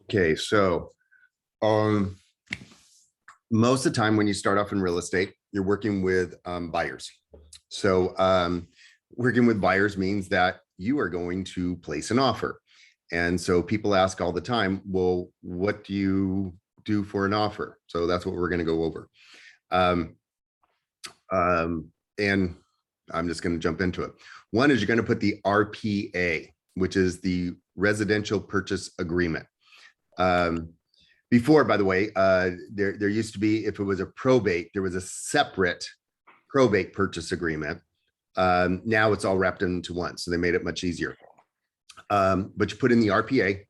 Okay, so um, most of the time when you start off in real estate, you're working with buyers. So working with buyers means that you are going to place an offer. And so people ask all the time, well, what do you do for an offer? So that's what we're going to go over. Um, and I'm just going to jump into it. One is you're going to put the RPA, which is the Residential Purchase Agreement. Before, by the way, there used to be, if it was a probate, there was a separate probate purchase agreement. Now it's all wrapped into one, so they made it much easier. But you put in the RPA,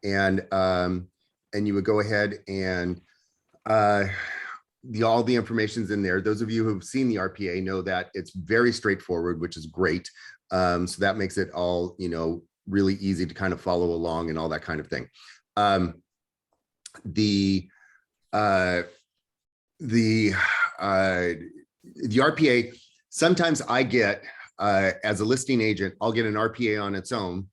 and you would go ahead and all the information's in there. Those of you who've seen the RPA know that it's very straightforward, which is great. So that makes it all, really easy to kind of follow along and all that kind of thing. The RPA, sometimes I get, as a listing agent, I'll get an RPA on its own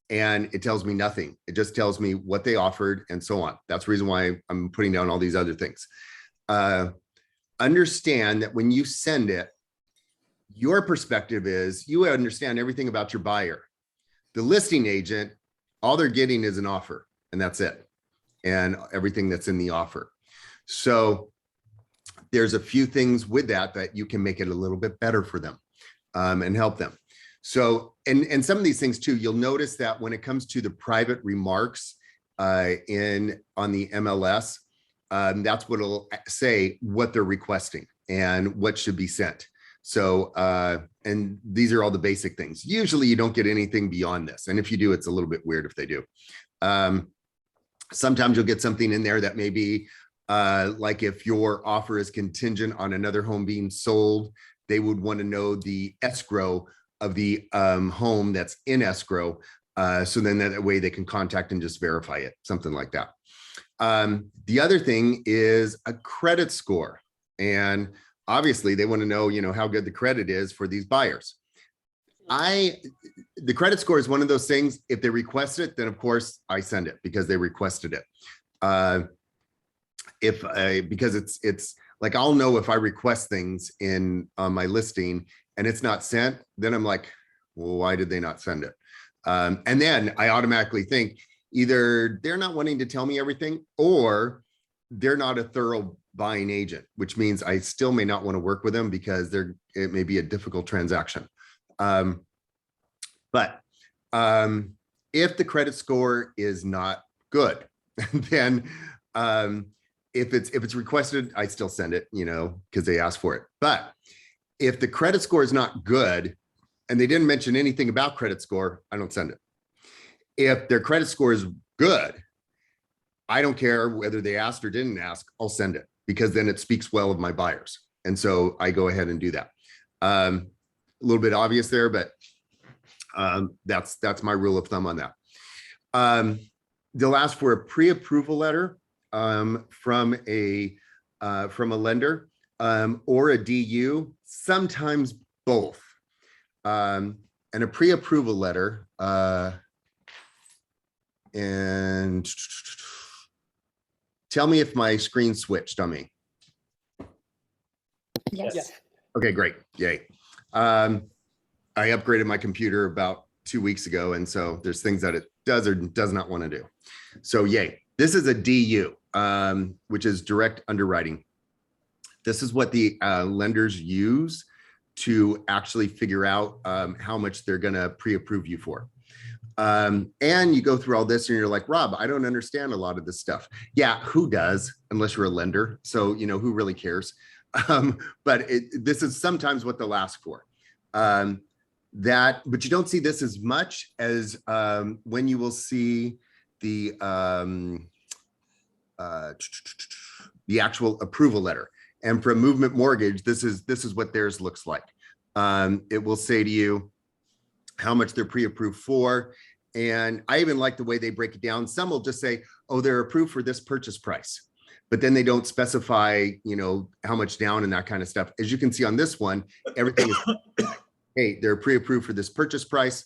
and it tells me nothing. It just tells me what they offered and so on. That's the reason why I'm putting down all these other things. Understand that when you send it, your perspective is you understand everything about your buyer. The listing agent, all they're getting is an offer, and that's it. And everything that's in the offer. So there's a few things with that you can make it a little bit better for them and help them. So, and some of these things too, you'll notice that when it comes to the private remarks on the MLS, that's what it'll say what they're requesting and what should be sent. So, and these are all the basic things. Usually you don't get anything beyond this. And if you do, it's a little bit weird if they do. Sometimes you'll get something in there that may be like if your offer is contingent on another home being sold, they would want to know the escrow of the home that's in escrow. So then that way they can contact and just verify it, something like that. The other thing is a credit score. And obviously they want to know, how good the credit is for these buyers. The credit score is one of those things. If they request it, then of course I send it because they requested it. Because it's like, I'll know if I request things on my listing and it's not sent, then I'm like, well, why did they not send it? And then I automatically think either they're not wanting to tell me everything or they're not a thorough buying agent, which means I still may not want to work with them because it may be a difficult transaction. But if the credit score is not good, then if it's requested, I still send it, because they asked for it. But if the credit score is not good and they didn't mention anything about credit score, I don't send it. If their credit score is good, I don't care whether they asked or didn't ask, I'll send it because then it speaks well of my buyers. And so I go ahead and do that. A little bit obvious there, but that's my rule of thumb on that. They'll ask for a pre-approval letter from a lender or a DU, sometimes both. And a pre-approval letter, and tell me if my screen switched on me. Yes. Okay, great. Yay. I upgraded my computer about 2 weeks ago, and so there's things that it does or does not want to do. So yay. This is a DU, which is direct underwriting. This is what the lenders use to actually figure out how much they're going to pre-approve you for. And you go through all this and you're like, Rob, I don't understand a lot of this stuff. Yeah, who does, unless you're a lender? So, who really cares? But this is sometimes what they'll ask for. But you don't see this as much as when you will see the actual approval letter. And for a movement mortgage, this is what theirs looks like. It will say to you how much they're pre-approved for. And I even like the way they break it down. Some will just say, oh, they're approved for this purchase price, but then they don't specify, how much down and that kind of stuff. As you can see on this one, everything is, hey, they're pre-approved for this purchase price.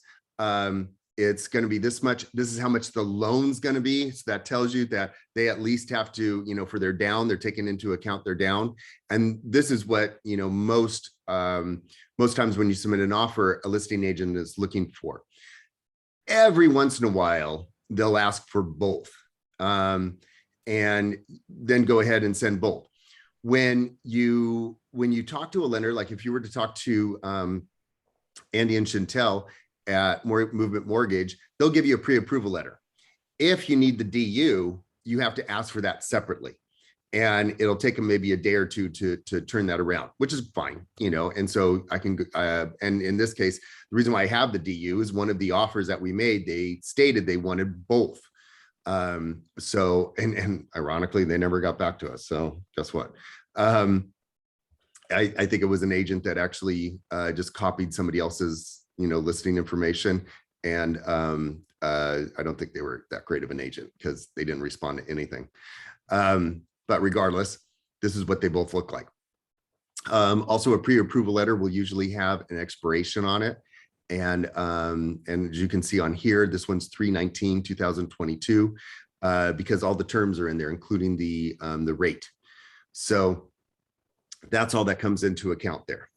it's going to be this much. This is how much the loan's going to be. So that tells you that they at least have to, for their down, they're taking into account their down. And this is what, most times when you submit an offer, a listing agent is looking for. Every once in a while, they'll ask for both. And then go ahead and send both. When you talk to a lender, like if you were to talk to Andy and Chantel at Movement Mortgage, they'll give you a pre-approval letter. If you need the DU, you have to ask for that separately. And it'll take them maybe a day or two to turn that around, which is fine, and so I can, and in this case, the reason why I have the DU is one of the offers that we made, they stated they wanted both. So, and ironically, they never got back to us. So guess what? I think it was an agent that actually just copied somebody else's, listing information. And I don't think they were that great of an agent because they didn't respond to anything. But regardless, this is what they both look like. Also, a pre-approval letter will usually have an expiration on it. And as you can see on here, this one's 3/19/2022, because all the terms are in there, including the rate. So that's all that comes into account there.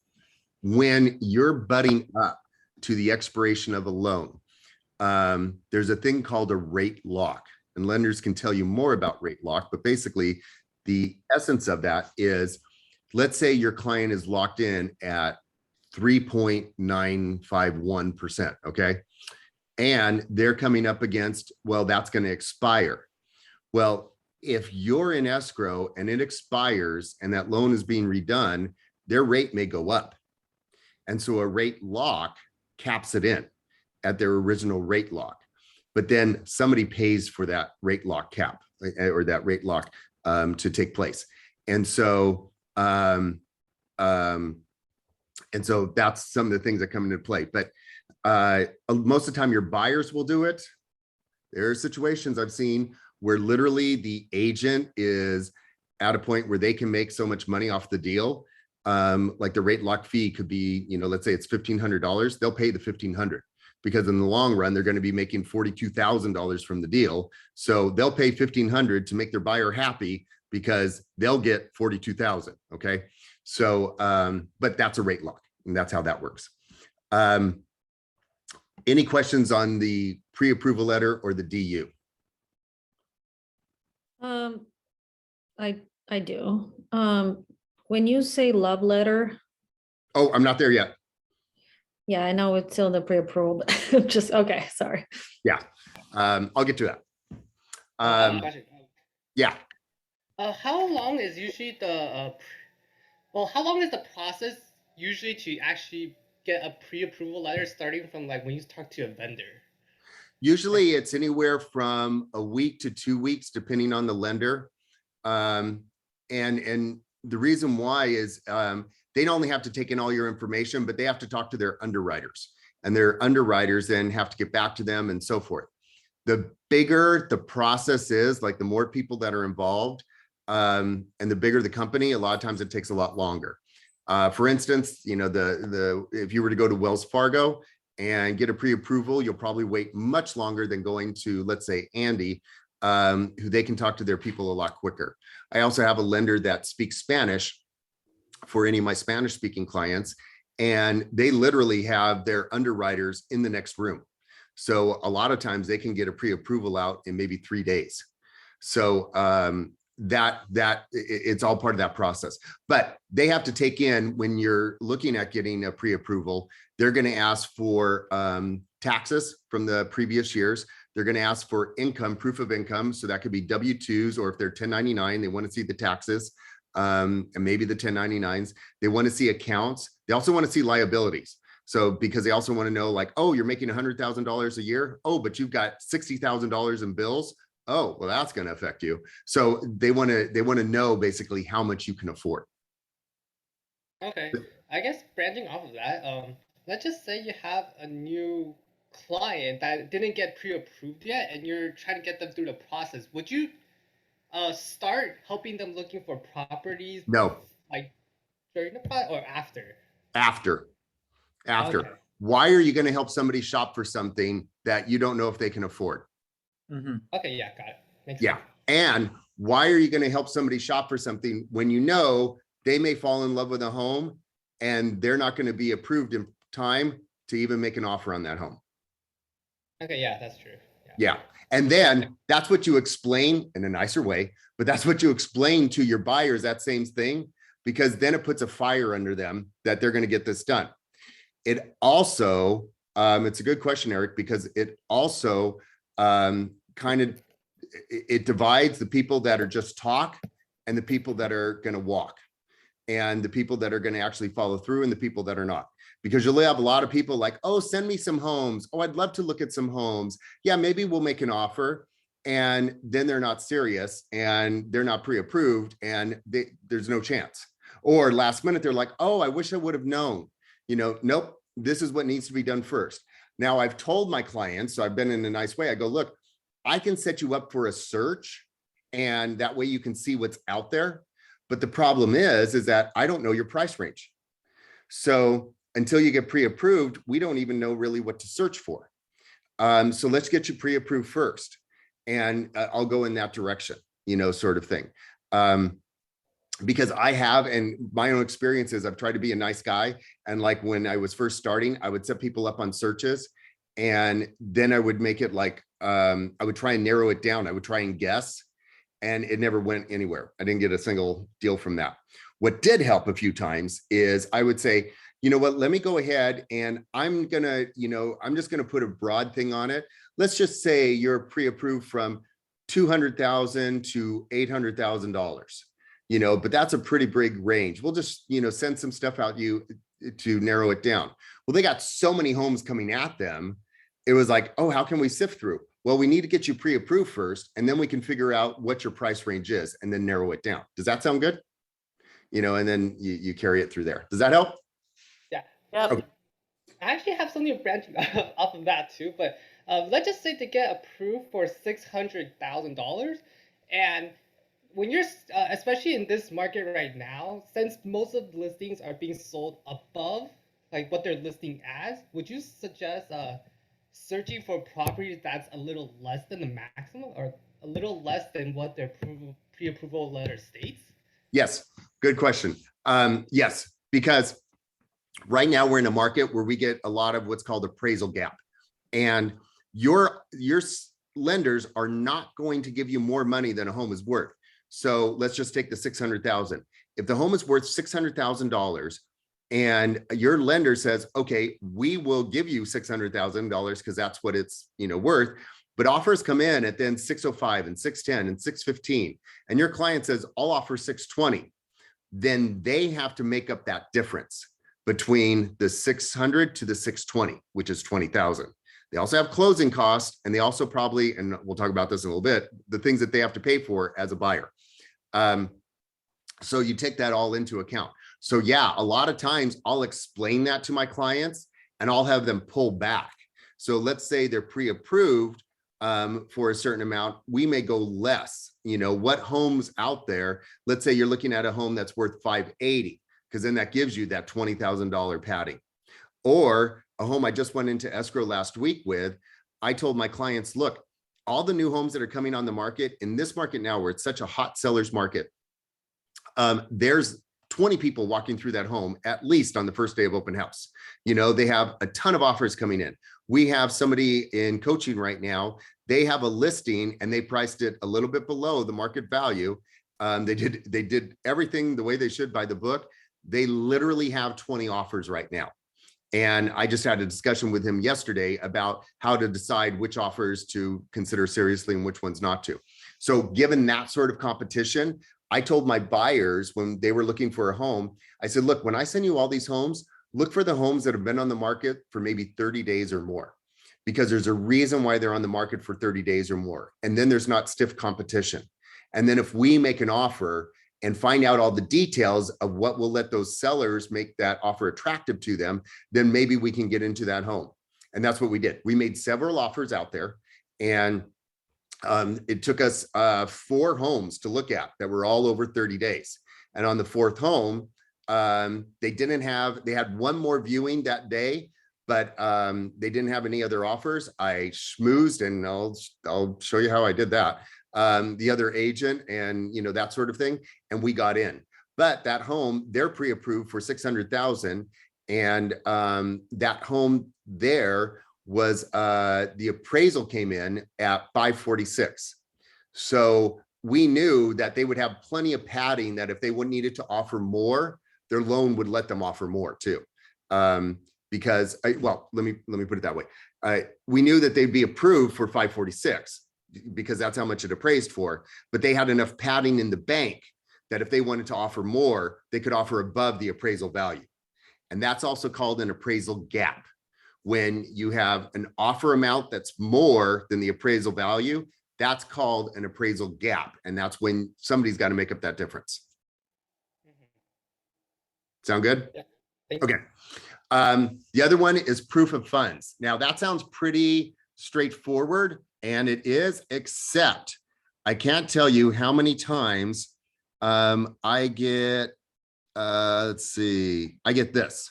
When you're butting up to the expiration of a loan, there's a thing called a rate lock, and lenders can tell you more about rate lock, but basically the essence of that is, let's say your client is locked in at 3.951%, okay? And they're coming up against, well, that's going to expire. Well, if you're in escrow and it expires and that loan is being redone, their rate may go up. And so a rate lock caps it in at their original rate lock. But then somebody pays for that rate lock cap or that rate lock to take place. And so that's some of the things that come into play. But most of the time your buyers will do it. There are situations I've seen where literally the agent is at a point where they can make so much money off the deal. Like the rate lock fee could be, let's say it's $1,500, they'll pay the $1,500 because in the long run, they're going to be making $42,000 from the deal. So they'll pay $1,500 to make their buyer happy because they'll get $42,000. Okay. So, but that's a rate lock and that's how that works. Any questions on the pre-approval letter or the DU? I do. When you say love letter. Oh, I'm not there yet. Yeah, I know it's still the pre-approval, but just, okay, sorry. Yeah, I'll get to that. Yeah. How long is usually how long is the process usually to actually get a pre-approval letter, starting from like when you talk to a vendor? Usually it's anywhere from a week to 2 weeks, depending on the lender. And the reason why is they not only have to take in all your information, but they have to talk to their underwriters, and their underwriters then have to get back to them and so forth. The bigger the process is, like the more people that are involved, and the bigger the company, a lot of times it takes a lot longer. For instance, if you were to go to Wells Fargo and get a pre-approval, you'll probably wait much longer than going to, let's say, Andy, who they can talk to their people a lot quicker. I also have a lender that speaks Spanish for any of my Spanish speaking clients, and they literally have their underwriters in the next room. So a lot of times they can get a pre-approval out in maybe 3 days. So it's all part of that process. But they have to take in, when you're looking at getting a pre-approval, they're going to ask for taxes from the previous years. They're going to ask for income, proof of income. So that could be W-2s, or if they're 1099, they want to see the taxes, and maybe the 1099s. They want to see accounts. They also want to see liabilities. So because they also want to know, like, oh, you're making $100,000 a year. Oh, but you've got $60,000 in bills. Oh, well, that's going to affect you. So they want to know basically how much you can afford. Okay, I guess branching off of that, let's just say you have a new client that didn't get pre-approved yet, and you're trying to get them through the process. Would you start helping them looking for properties No. like during the process or after? After. Okay. Why are you going to help somebody shop for something that you don't know if they can afford? Okay, yeah, got it. Makes Yeah. sense. And why are you going to help somebody shop for something when you know they may fall in love with a home and they're not going to be approved in time to even make an offer on that home? Okay, yeah, that's true. Yeah. And then that's what you explain in a nicer way, but that's what you explain to your buyers, that same thing, because then it puts a fire under them that they're going to get this done. It also, it's a good question, Eric, because it also kind of, it divides the people that are just talk and the people that are going to walk, and the people that are going to actually follow through and the people that are not. Because you'll have a lot of people like, oh, send me some homes. Oh, I'd love to look at some homes. Yeah, maybe we'll make an offer. And then they're not serious and they're not pre-approved and there's no chance. Or last minute, they're like, oh, I wish I would have known. Nope, this is what needs to be done first. Now, I've told my clients, so I've been in a nice way. I go, look, I can set you up for a search and that way you can see what's out there. But the problem is that I don't know your price range. So until you get pre-approved, we don't even know really what to search for. So let's get you pre-approved first. And I'll go in that direction, sort of thing. Because I have, and my own experiences, I've tried to be a nice guy. And like when I was first starting, I would set people up on searches. And then I would make it like, I would try and narrow it down. I would try and guess. And it never went anywhere. I didn't get a single deal from that. What did help a few times is I would say, you know what, let me go ahead and I'm just gonna put a broad thing on it. Let's just say you're pre-approved from $200,000 to $800,000, but that's a pretty big range. We'll just, send some stuff out you to narrow it down. Well, they got so many homes coming at them. It was like, oh, how can we sift through? Well, we need to get you pre-approved first, and then we can figure out what your price range is and then narrow it down. Does that sound good? And then you carry it through there. Does that help? Yeah. Yep. Okay. I actually have something branching off of that too, but let's just say they get approved for $600,000, and when you're especially in this market right now, since most of the listings are being sold above like what they're listing as, would you suggest searching for properties that's a little less than the maximum or a little less than what their pre-approval letter states? Yes, good question. Yes, because right now we're in a market where we get a lot of what's called appraisal gap, and your lenders are not going to give you more money than a home is worth. So let's just take the 600,000. If the home is worth $600,000 and your lender says, okay, we will give you $600,000 because that's what it's worth, but offers come in at then 605 and 610 and 615, and your client says, I'll offer 620, then they have to make up that difference between the 600 to the 620, which is 20,000. They also have closing costs, and they also probably, and we'll talk about this in a little bit, the things that they have to pay for as a buyer. So you take that all into account. So yeah, a lot of times I'll explain that to my clients and I'll have them pull back. So let's say they're pre-approved for a certain amount, we may go less. What homes out there, let's say you're looking at a home that's worth 580, because then that gives you that $20,000 padding. Or a home I just went into escrow last week with, I told my clients, look, all the new homes that are coming on the market in this market now, where it's such a hot seller's market, there's 20 people walking through that home, at least on the first day of open house. They have a ton of offers coming in. We have somebody in coaching right now. They have a listing and they priced it a little bit below the market value. They did everything the way they should by the book. They literally have 20 offers right now. And I just had a discussion with him yesterday about how to decide which offers to consider seriously and which ones not to. So given that sort of competition, I told my buyers when they were looking for a home, I said, look, when I send you all these homes, look for the homes that have been on the market for maybe 30 days or more, because there's a reason why they're on the market for 30 days or more. And then there's not stiff competition. And then if we make an offer and find out all the details of what will let those sellers make that offer attractive to them, then maybe we can get into that home. And that's what we did. We made several offers out there, and it took us 4 homes to look at that were all over 30 days. And on the 4th home, they had one more viewing that day, but they didn't have any other offers. I schmoozed, and I'll show you how I did that. The other agent and that sort of thing, and we got in. But that home, they're pre-approved for 600,000, and that home there was the appraisal came in at 546. So we knew that they would have plenty of padding, that if they would needed to offer more, their loan would let them offer more too. Because well, let me put it that way. We knew that they'd be approved for 546 because that's how much it appraised for, but they had enough padding in the bank that if they wanted to offer more, they could offer above the appraisal value. And that's also called an appraisal gap. When you have an offer amount that's more than the appraisal value, that's called an appraisal gap. And that's when somebody's got to make up that difference. Sound good? Yeah. Thank you. Okay. The other one is proof of funds. Now that sounds pretty straightforward, and it is, except I can't tell you how many times I get, let's see, I get this.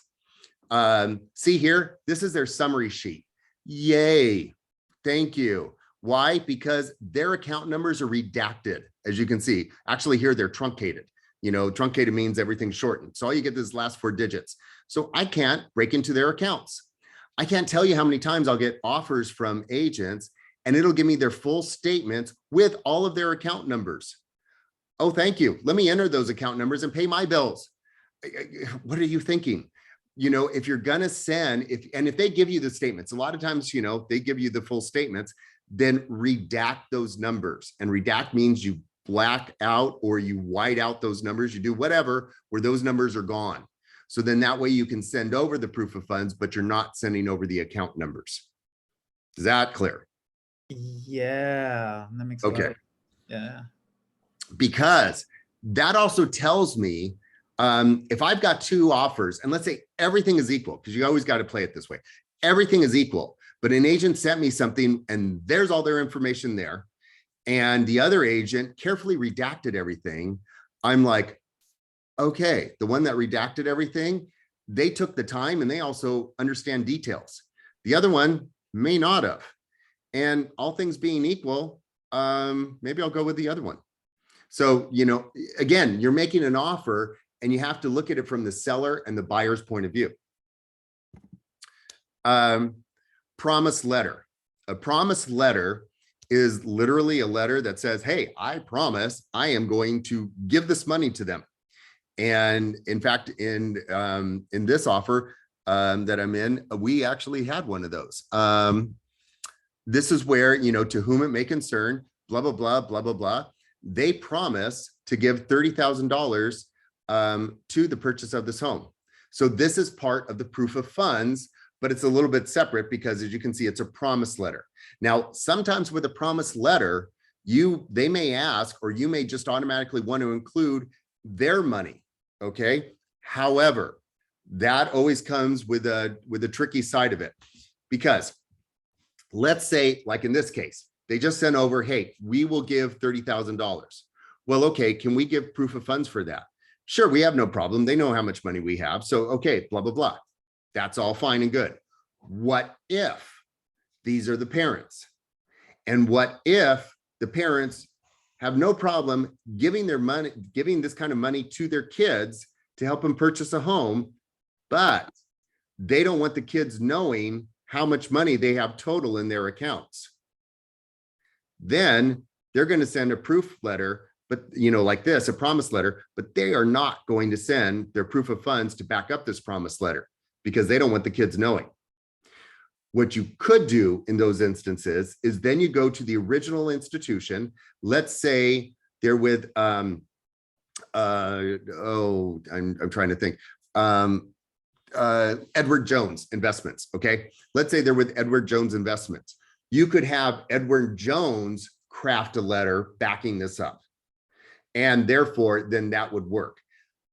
See here, this is their summary sheet. Yay. Thank you. Why? Because their account numbers are redacted. As you can see, actually here they're truncated. Truncated means everything's shortened. So all you get is last 4 digits. So I can't break into their accounts. I can't tell you how many times I'll get offers from agents and it'll give me their full statements with all of their account numbers. Oh, thank you. Let me enter those account numbers and pay my bills. What are you thinking? If you're gonna send, if they give you the statements, a lot of times, they give you the full statements, then redact those numbers. And redact means you black out or you white out those numbers, you do whatever where those numbers are gone. So then that way you can send over the proof of funds, but you're not sending over the account numbers. Is that clear? Yeah, that makes a lot Okay. of- yeah. Because that also tells me if I've got 2 offers, and let's say everything is equal, because you always got to play it this way. Everything is equal, but an agent sent me something and there's all their information there. And the other agent carefully redacted everything. I'm like, okay, the one that redacted everything, they took the time and they also understand details. The other one may not have. And all things being equal, maybe I'll go with the other one. So, again, you're making an offer and you have to look at it from the seller and the buyer's point of view. Promise letter. A promise letter is literally a letter that says, hey, I promise I am going to give this money to them. And in fact, in this offer that I'm in, we actually had one of those. This is where, to whom it may concern, blah, blah, blah, blah, blah, blah. They promise to give $30,000 to the purchase of this home. So this is part of the proof of funds, but it's a little bit separate because, as you can see, it's a promise letter. Now, sometimes with a promise letter, they may ask, or you may just automatically want to include their money. Okay. However, that always comes with a tricky side of it, because let's say, like in this case, they just sent over, hey, we will give $30,000. Well, okay, can we give proof of funds for that? Sure, we have no problem. They know how much money we have. So, okay, blah, blah, blah. That's all fine and good. What if these are the parents? And what if the parents have no problem giving their money, giving this kind of money to their kids to help them purchase a home, but they don't want the kids knowing how much money they have total in their accounts? Then they're going to send a proof letter, but like this, a promise letter, but they are not going to send their proof of funds to back up this promise letter because they don't want the kids knowing. What you could do in those instances is then you go to the original institution. Let's say they're with, I'm trying to think, Edward Jones Investments. Okay. Let's say they're with Edward Jones Investments. You could have Edward Jones craft a letter backing this up. And therefore, then that would work.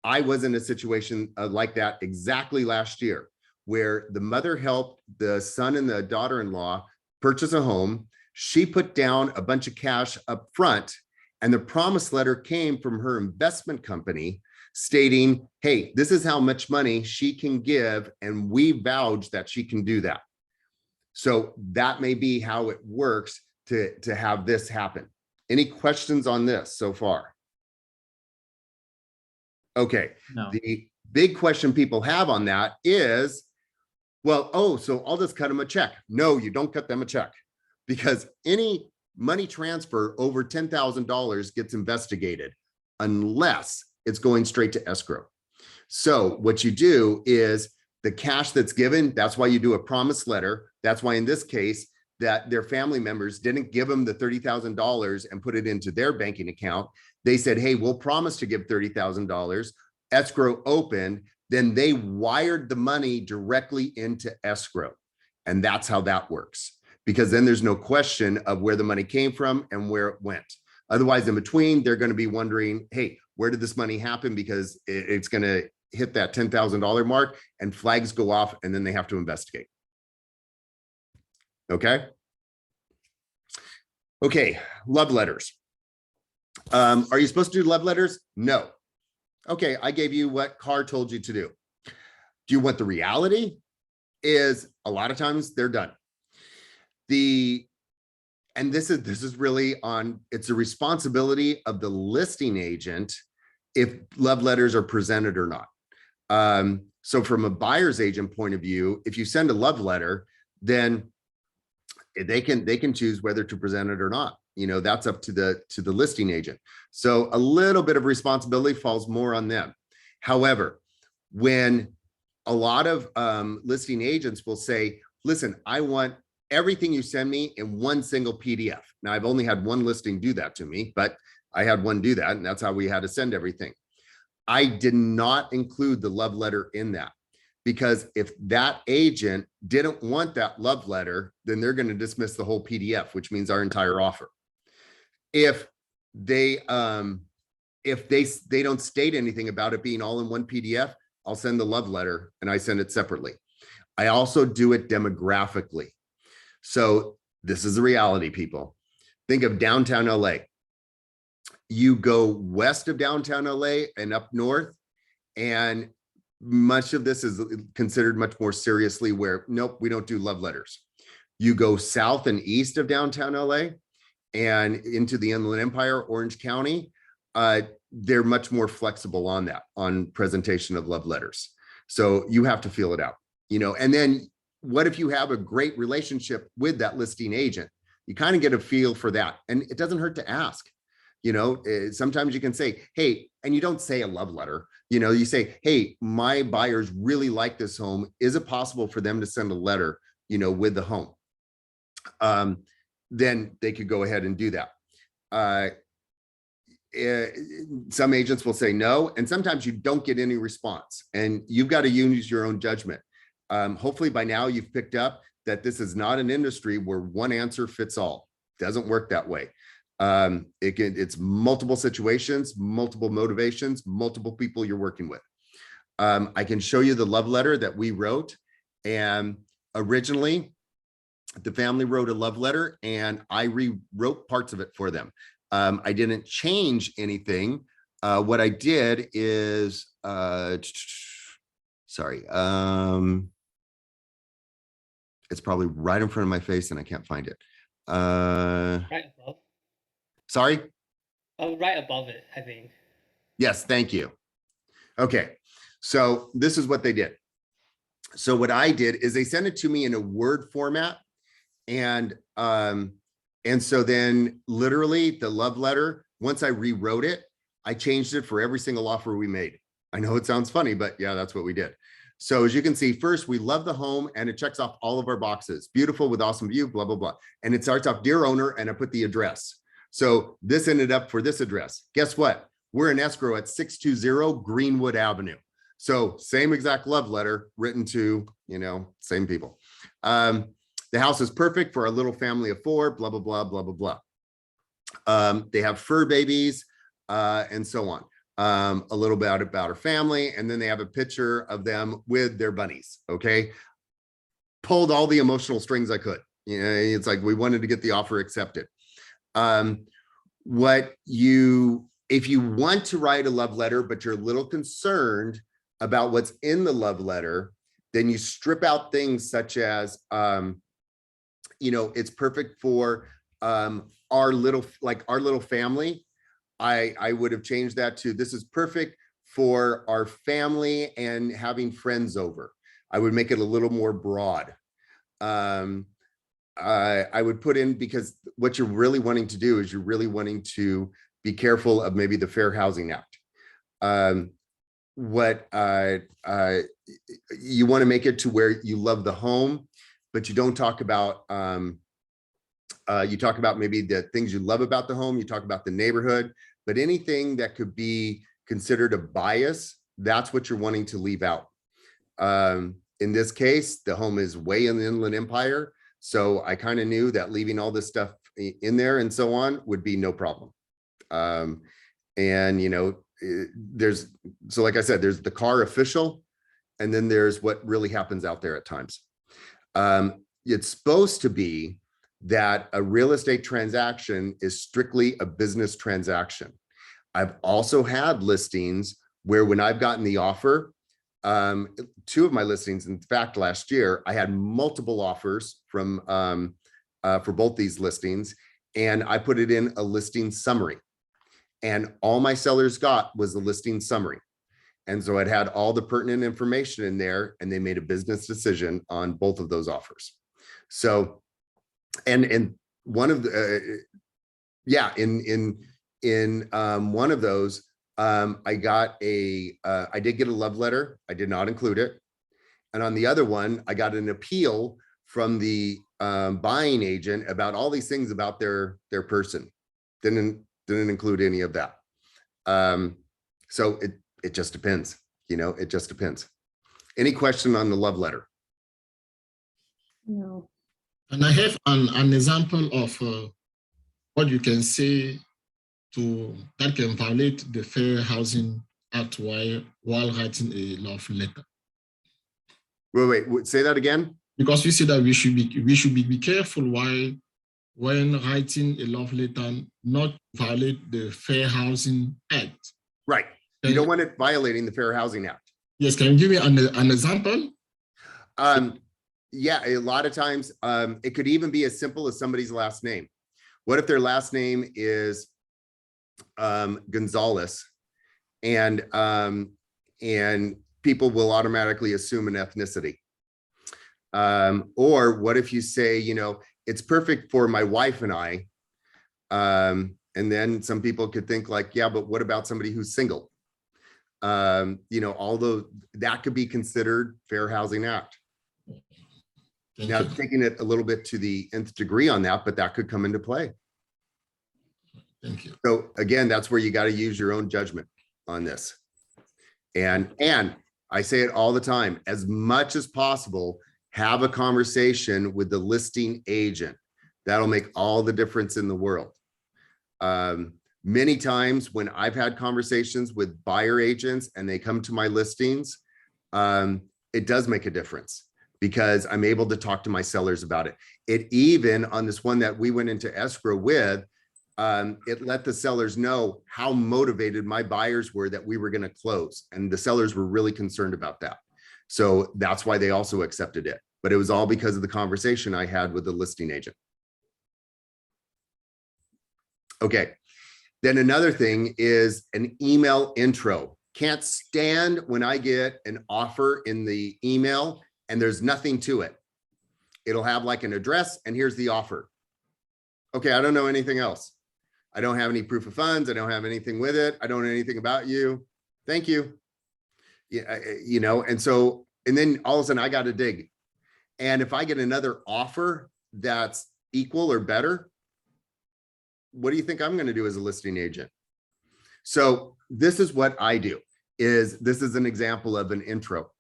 I was in a situation like that exactly last year, where the mother helped the son and the daughter-in-law purchase a home. She put down a bunch of cash up front, and the promise letter came from her investment company stating, hey, this is how much money she can give, and we vouch that she can do that. So that may be how it works to have this happen. Any questions on this so far? Okay, No. the big question people have on that is, well, oh, so I'll just cut them a check. No, you don't cut them a check, because any money transfer over $10,000 gets investigated unless it's going straight to escrow. So what you do is the cash that's given, that's why you do a promise letter. That's why in this case, that their family members didn't give them the $30,000 and put it into their banking account. They said, hey, we'll promise to give $30,000. Escrow opened, then they wired the money directly into escrow. And that's how that works, because then there's no question of where the money came from and where it went. Otherwise, in between, they're going to be wondering, hey, where did this money happen? Because it's going to hit that $10,000 mark and flags go off, and then they have to investigate. Okay. Okay. Love letters. Are you supposed to do love letters? No. Okay. I gave you what Carr told you to do. Do you want the reality? Is a lot of times they're done. And this is really on, it's a responsibility of the listing agent if love letters are presented or not. So from a buyer's agent point of view, if you send a love letter, then they can choose whether to present it or not. You know, that's up to the listing agent. So a little bit of responsibility falls more on them. However, when a lot of listing agents will say, listen, I want everything you send me in one single PDF. Now, I've only had one listing do that to me, but I had one do that, and that's how we had to send everything. I did not include the love letter in that, because if that agent didn't want that love letter, then they're going to dismiss the whole PDF, which means our entire offer. If they don't state anything about it being all in one PDF, I'll send the love letter and I send it separately. I also do it demographically. So this is the reality, people. Think of downtown LA. You go west of downtown LA and up north, and much of this is considered much more seriously where, nope, we don't do love letters. You go south and east of downtown LA and into the Inland Empire, Orange County, they're much more flexible on that, on presentation of love letters. So you have to feel it out, you know. And then what if you have a great relationship with that listing agent? You kind of get a feel for that, and it doesn't hurt to ask. You know, sometimes you can say, hey, and you don't say a love letter, you know, you say, hey, my buyers really like this home. Is it possible for them to send a letter, you know, with the home? Then they could go ahead and do that. Some agents will say no, and sometimes you don't get any response, and you've got to use your own judgment. Hopefully by now you've picked up that this is not an industry where one answer fits all. Doesn't work that way. It's multiple situations, multiple motivations, multiple people you're working with. I can show you the love letter that we wrote, and originally the family wrote a love letter and I rewrote parts of it for them. I didn't change anything. What I did is, sorry, it's probably right in front of my face and I can't find it. Right above. Sorry? Right above it, I think. Yes, thank you. Okay, so this is what they did. So what I did is they sent it to me in a Word format, and so then literally the love letter, once I rewrote it, I changed it for every single offer we made. I know it sounds funny, but yeah, that's what we did. So as you can see, first, we love the home and it checks off all of our boxes. Beautiful with awesome view, blah, blah, blah. And it starts off, dear owner, and I put the address. So this ended up for this address. Guess what? We're in escrow at 620 Greenwood Avenue. So same exact love letter written to, you know, same people. The house is perfect for a little family of 4, blah, blah, blah, blah, blah, blah. They have fur babies and so on. A little bit about her family, and then they have a picture of them with their bunnies. Okay. Pulled all the emotional strings I could. You know, it's like we wanted to get the offer accepted. What you If you want to write a love letter, but you're a little concerned about what's in the love letter, then you strip out things such as, it's perfect for our little family. I would have changed that to, this is perfect for our family and having friends over. I would make it a little more broad. I would put in, because what you're really wanting to do is you're really wanting to be careful of maybe the Fair Housing Act. You want to make it to where you love the home, but you don't talk about, you talk about maybe the things you love about the home, you talk about the neighborhood, but anything that could be considered a bias, that's what you're wanting to leave out. In this case, the home is way in the Inland Empire. So I kind of knew that leaving all this stuff in there and so on would be no problem. So like I said, there's the car official, and then there's what really happens out there at times. It's supposed to be that a real estate transaction is strictly a business transaction. I've also had listings where when I've gotten the offer, 2 of my listings, in fact, last year, I had multiple offers from for both these listings, and I put it in a listing summary. And all my sellers got was the listing summary. And so it had all the pertinent information in there, and they made a business decision on both of those offers. So, and one of the, in one of those, I did get a love letter. I did not include it. And on the other one, I got an appeal from the buying agent about all these things about their person. Didn't include any of that. So it just depends, it just depends. Any question on the love letter? No. And I have an example of what you can say that can violate the Fair Housing Act while writing a love letter. Wait, say that again. Because we say that we should be careful when writing a love letter, not violate the Fair Housing Act. Right. You don't want it violating the Fair Housing Act. Yes, can you give me an example? Yeah, a lot of times it could even be as simple as somebody's last name. What if their last name is Gonzalez, and people will automatically assume an ethnicity? Or what if you say, it's perfect for my wife and I, and then some people could think like, yeah, but what about somebody who's single? Although that could be considered Fair Housing Act. Now, taking it a little bit to the nth degree on that, but that could come into play. Thank you. So again, that's where you got to use your own judgment on this. And I say it all the time, as much as possible, have a conversation with the listing agent. That'll make all the difference in the world. Many times when I've had conversations with buyer agents and they come to my listings, it does make a difference, because I'm able to talk to my sellers about it. It even, on this one that we went into escrow with, it let the sellers know how motivated my buyers were that we were going to close. And the sellers were really concerned about that. So that's why they also accepted it. But it was all because of the conversation I had with the listing agent. Okay. Then another thing is an email intro. Can't stand when I get an offer in the email and there's nothing to it. It'll have like an address and here's the offer. Okay, I don't know anything else. I don't have any proof of funds. I don't have anything with it. I don't know anything about you. Thank you. Yeah, and then all of a sudden I got to dig. And if I get another offer that's equal or better, what do you think I'm going to do as a listing agent? So this is what I do. This is an example of an intro.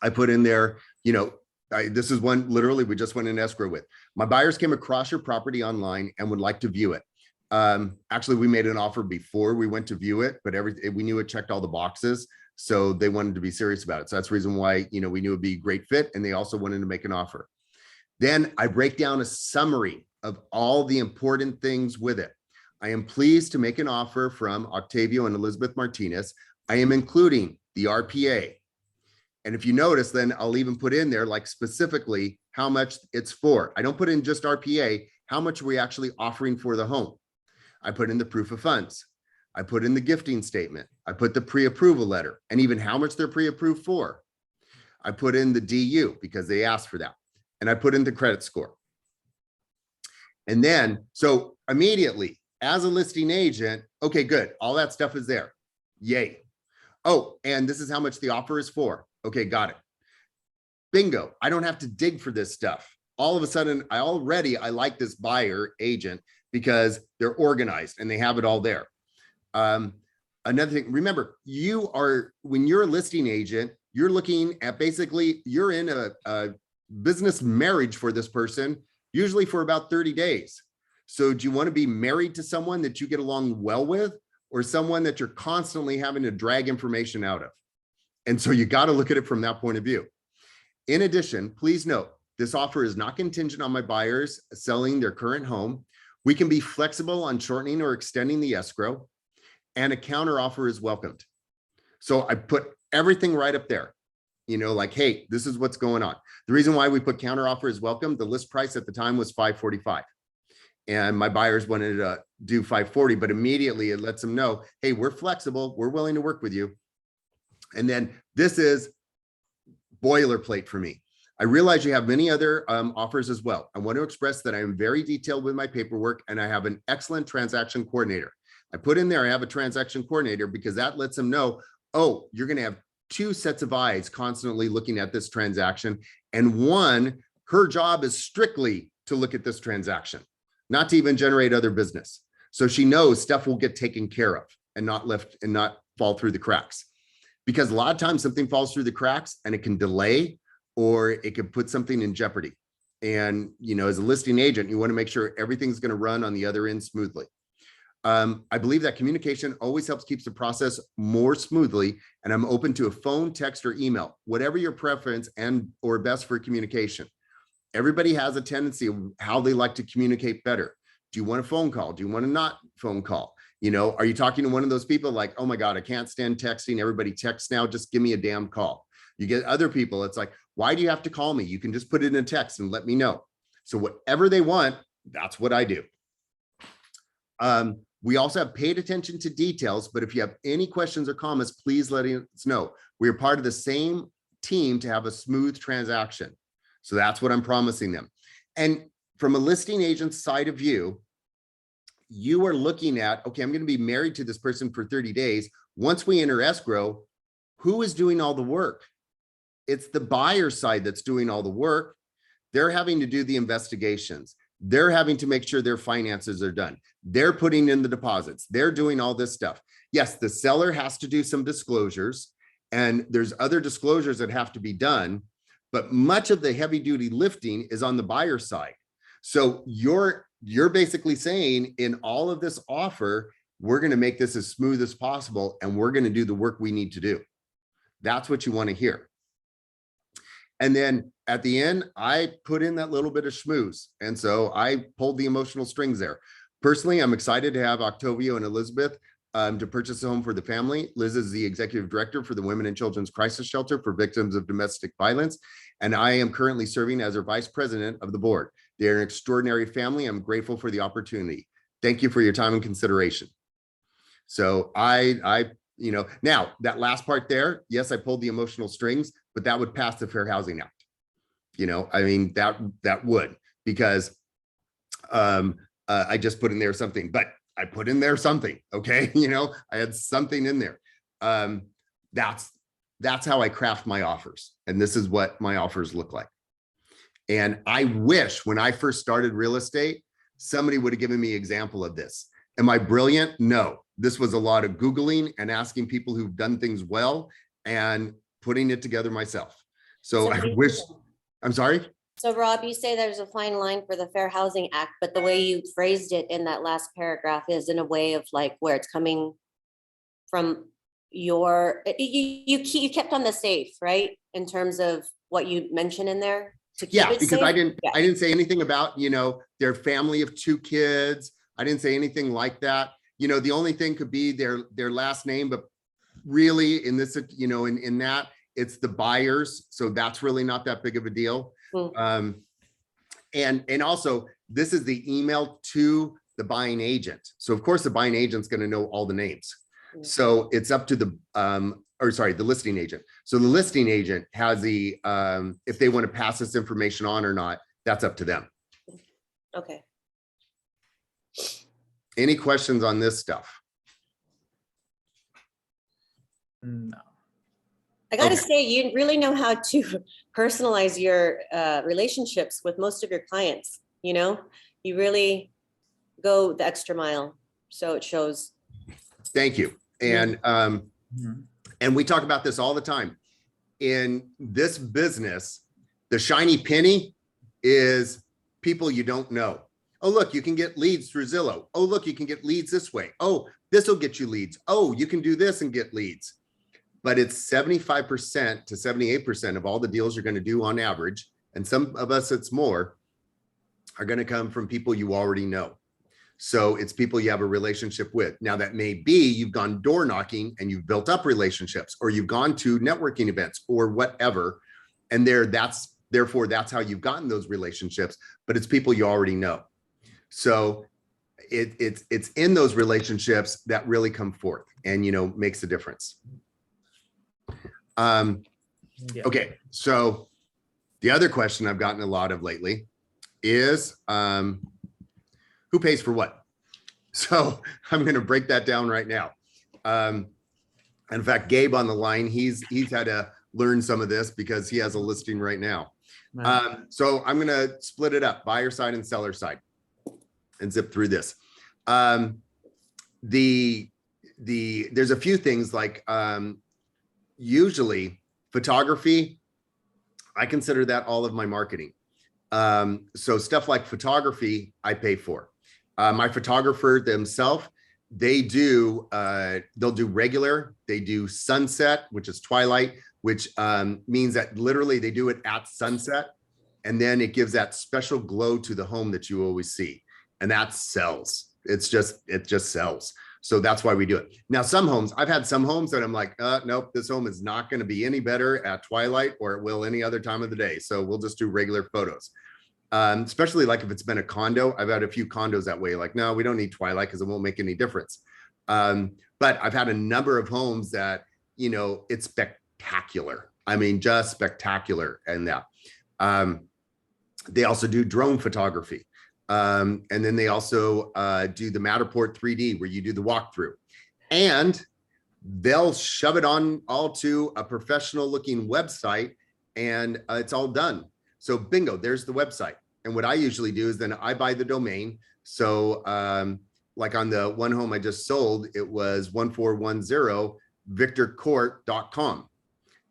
I put in there, this is one literally we just went in escrow with. My buyers came across your property online and would like to view it. Actually, we made an offer before we went to view it, but we knew it checked all the boxes. So they wanted to be serious about it. So that's the reason why, we knew it'd be a great fit. And they also wanted to make an offer. Then I break down a summary of all the important things with it. I am pleased to make an offer from Octavio and Elizabeth Martinez. I am including the RPA. And if you notice, then I'll even put in there like specifically how much it's for. I don't put in just RPA, how much are we actually offering for the home? I put in the proof of funds. I put in the gifting statement. I put the pre-approval letter and even how much they're pre-approved for. I put in the DU because they asked for that. And I put in the credit score. And then, so immediately as a listing agent, okay, good. All that stuff is there. Yay. Oh, and this is how much the offer is for. Okay, got it. Bingo. I don't have to dig for this stuff. All of a sudden, I like this buyer agent because they're organized and they have it all there. Another thing, remember, when you're a listing agent, you're looking at basically, you're in a business marriage for this person, usually for about 30 days. So do you want to be married to someone that you get along well with, or someone that you're constantly having to drag information out of? And so you got to look at it from that point of view. In addition, please note, this offer is not contingent on my buyers selling their current home. We can be flexible on shortening or extending the escrow, and a counter offer is welcomed. So I put everything right up there, like, hey, this is what's going on. The reason why we put counter offer is welcome. The list price at the time was $545. And my buyers wanted to do $540, but immediately it lets them know, hey, we're flexible. We're willing to work with you. And then this is boilerplate for me. I realize you have many other offers as well. I want to express that I am very detailed with my paperwork and I have an excellent transaction coordinator. I put in there, I have a transaction coordinator because that lets them know, oh, you're going to have 2 sets of eyes constantly looking at this transaction. And one, her job is strictly to look at this transaction, not to even generate other business. So she knows stuff will get taken care of and not left and not fall through the cracks. Because a lot of times something falls through the cracks and it can delay or it could put something in jeopardy. And, as a listing agent, you want to make sure everything's going to run on the other end smoothly. I believe that communication always helps keeps the process more smoothly, and I'm open to a phone, text, or email, whatever your preference and or best for communication. Everybody has a tendency of how they like to communicate better. Do you want a phone call? Do you want a not phone call? Are you talking to one of those people like, oh my God, I can't stand texting. Everybody texts now. Just give me a damn call. You get other people. It's like, why do you have to call me? You can just put it in a text and let me know. So whatever they want, that's what I do. We also have paid attention to details, but if you have any questions or comments, please let us know. We are part of the same team to have a smooth transaction. So that's what I'm promising them. And from a listing agent's side of view, you are looking at, okay, I'm going to be married to this person for 30 days. Once we enter escrow, who is doing all the work? It's the buyer side that's doing all the work. They're having to do the investigations. They're having to make sure their finances are done. They're putting in the deposits. They're doing all this stuff. Yes, the seller has to do some disclosures, and there's other disclosures that have to be done, but much of the heavy duty lifting is on the buyer side. So you're basically saying in all of this offer, we're going to make this as smooth as possible, and we're going to do the work we need to do. That's what you want to hear. And then at the end, I put in that little bit of schmooze. And so I pulled the emotional strings there. Personally, I'm excited to have Octavio and Elizabeth to purchase a home for the family. Liz is the executive director for the Women and Children's Crisis Shelter for Victims of Domestic Violence. And I am currently serving as their vice president of the board. They're an extraordinary family. I'm grateful for the opportunity. Thank you for your time and consideration. So now that last part there, yes, I pulled the emotional strings, but that would pass the Fair Housing Act. That would, because I just put in there something, but I put in there something. Okay. I had something in there. That's how I craft my offers. And this is what my offers look like. And I wish when I first started real estate, somebody would have given me an example of this. Am I brilliant? No. This was a lot of Googling and asking people who've done things well and putting it together myself. So I wish, I'm sorry? So Rob, you say there's a fine line for the Fair Housing Act, but the way you phrased it in that last paragraph is in a way of like where it's coming from you kept on the safe, right? In terms of what you mentioned in there. To keep Yeah, it because safe? I didn't say anything about, their family of 2 kids I didn't say anything like that. You know, the only thing could be their last name, but really in this, you know, in that, it's the buyers. So that's really not that big of a deal. Hmm. And also this is the email to the buying agent. So of course the buying agent's going to know all the names. So it's up to the, the listing agent. So the listing agent has the, if they want to pass this information on or not, that's up to them. Okay. Any questions on this stuff? No. I gotta Okay. say, you really know how to personalize your relationships with most of your clients, you know? You really go the extra mile, so it shows. Thank you. And Mhm. and we talk about this all the time. In this business, the shiny penny is people you don't know. Oh, look, you can get leads through Zillow. Oh, look, you can get leads this way. Oh, this will get you leads. Oh, you can do this and get leads. But it's 75% to 78% of all the deals you're going to do on average, and some of us it's more, are going to come from people you already know. So it's people you have a relationship with. Now that may be you've gone door knocking and you've built up relationships, or you've gone to networking events or whatever. And therefore that's how you've gotten those relationships, but it's people you already know. So it's in those relationships that really come forth and, you know, makes a difference. Yeah. Okay. So the other question I've gotten a lot of lately is, who pays for what? So I'm going to break that down right now. In fact, Gabe on the line, he's had to learn some of this because he has a listing right now. So I'm going to split it up, buyer side and seller side, and zip through this. There's a few things like, usually photography, I consider that all of my marketing. So stuff like photography, I pay for. My photographer themselves, they'll do regular, they do sunset, which is twilight, which means that literally they do it at sunset. And then it gives that special glow to the home that you always see. And that sells. It just sells. So that's why we do it. Now, some homes, I've had some homes that I'm like, nope, this home is not going to be any better at twilight or it will any other time of the day. So we'll just do regular photos. Especially like if it's been a condo. I've had a few condos that way, like, no, we don't need twilight because it won't make any difference. But I've had a number of homes that, you know, it's spectacular. I mean, just spectacular. And that they also do drone photography. And then they also do the Matterport 3D where you do the walkthrough, and they'll shove it on all to a professional looking website and it's all done. So bingo, there's the website. And what I usually do is then I buy the domain. So like on the one home I just sold, it was 1410victorcourt.com.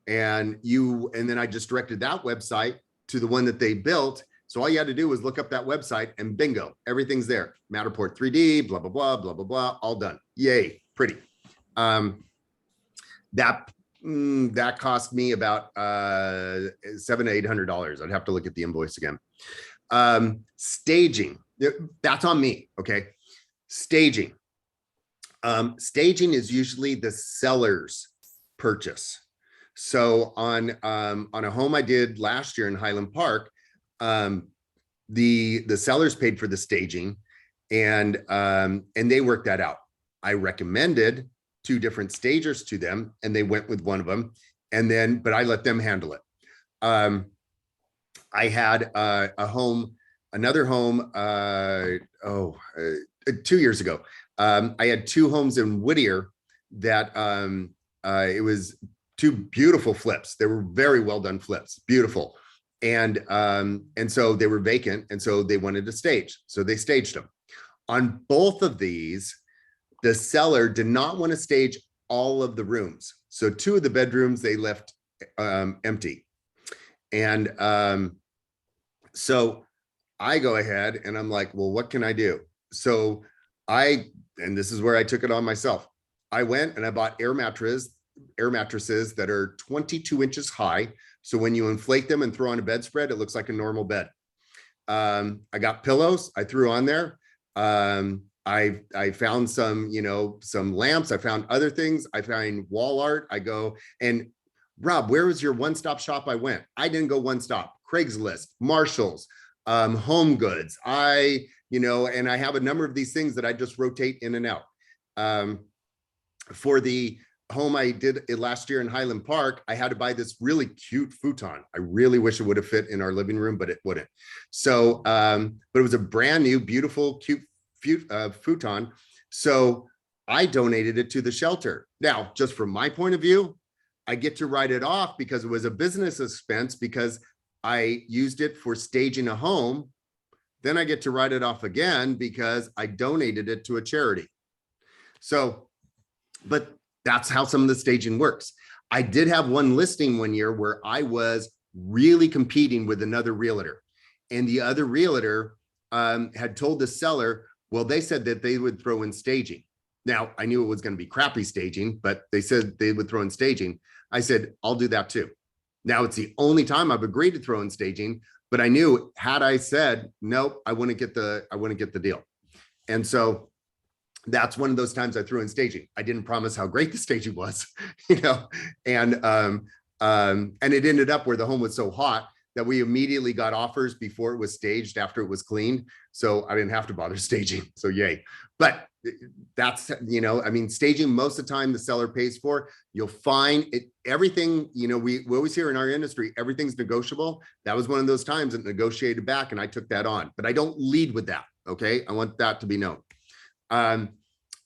And then I just directed that website to the one that they built. So all you had to do was look up that website and bingo, everything's there. Matterport 3D, blah, blah, blah, blah, blah, blah, all done. Yay, pretty. That cost me about $700 to $800. I'd have to look at the invoice again. Staging, that's on me. Okay. Staging. Staging is usually the seller's purchase. So on a home I did last year in Highland Park, the sellers paid for the staging and they worked that out. I recommended 2 different stagers to them and they went with one of them, but I let them handle it. I had another home 2 years ago. I had 2 homes in Whittier that it was 2 beautiful flips. They were very well done flips, beautiful. And so they were vacant. And so they wanted to stage. So they staged them. On both of these, the seller did not want to stage all of the rooms. So 2 of the bedrooms they left empty. And so I go ahead and I'm like, well, what can I do? So and this is where I took it on myself. I went and I bought air mattresses that are 22 inches high. So when you inflate them and throw on a bedspread, it looks like a normal bed. I got pillows I threw on there. I found some, some lamps. I found other things. I found wall art. I go and Rob, where was your one-stop shop? I went. I didn't go one stop. Craigslist, Marshalls, Home Goods. And I have a number of these things that I just rotate in and out. For the home I did it last year in Highland Park, I had to buy this really cute futon. I really wish it would have fit in our living room, but it wouldn't. So, but it was a brand new, beautiful, cute futon. So I donated it to the shelter. Now, just from my point of view, I get to write it off because it was a business expense because I used it for staging a home. Then I get to write it off again because I donated it to a charity. So, but that's how some of the staging works. I did have one listing one year where I was really competing with another realtor, and the other realtor had told the seller, well, they said that they would throw in staging. Now, I knew it was going to be crappy staging, but they said they would throw in staging. I said, I'll do that too. Now, it's the only time I've agreed to throw in staging, but I knew had I said, nope, I wouldn't get the deal. And so that's one of those times I threw in staging. I didn't promise how great the staging was, and it ended up where the home was so hot that we immediately got offers before it was staged after it was cleaned. So I didn't have to bother staging. So yay. But that's, staging most of the time the seller pays for. You'll find it, everything, we always hear in our industry, everything's negotiable. That was one of those times that negotiated back and I took that on, but I don't lead with that. Okay. I want that to be known.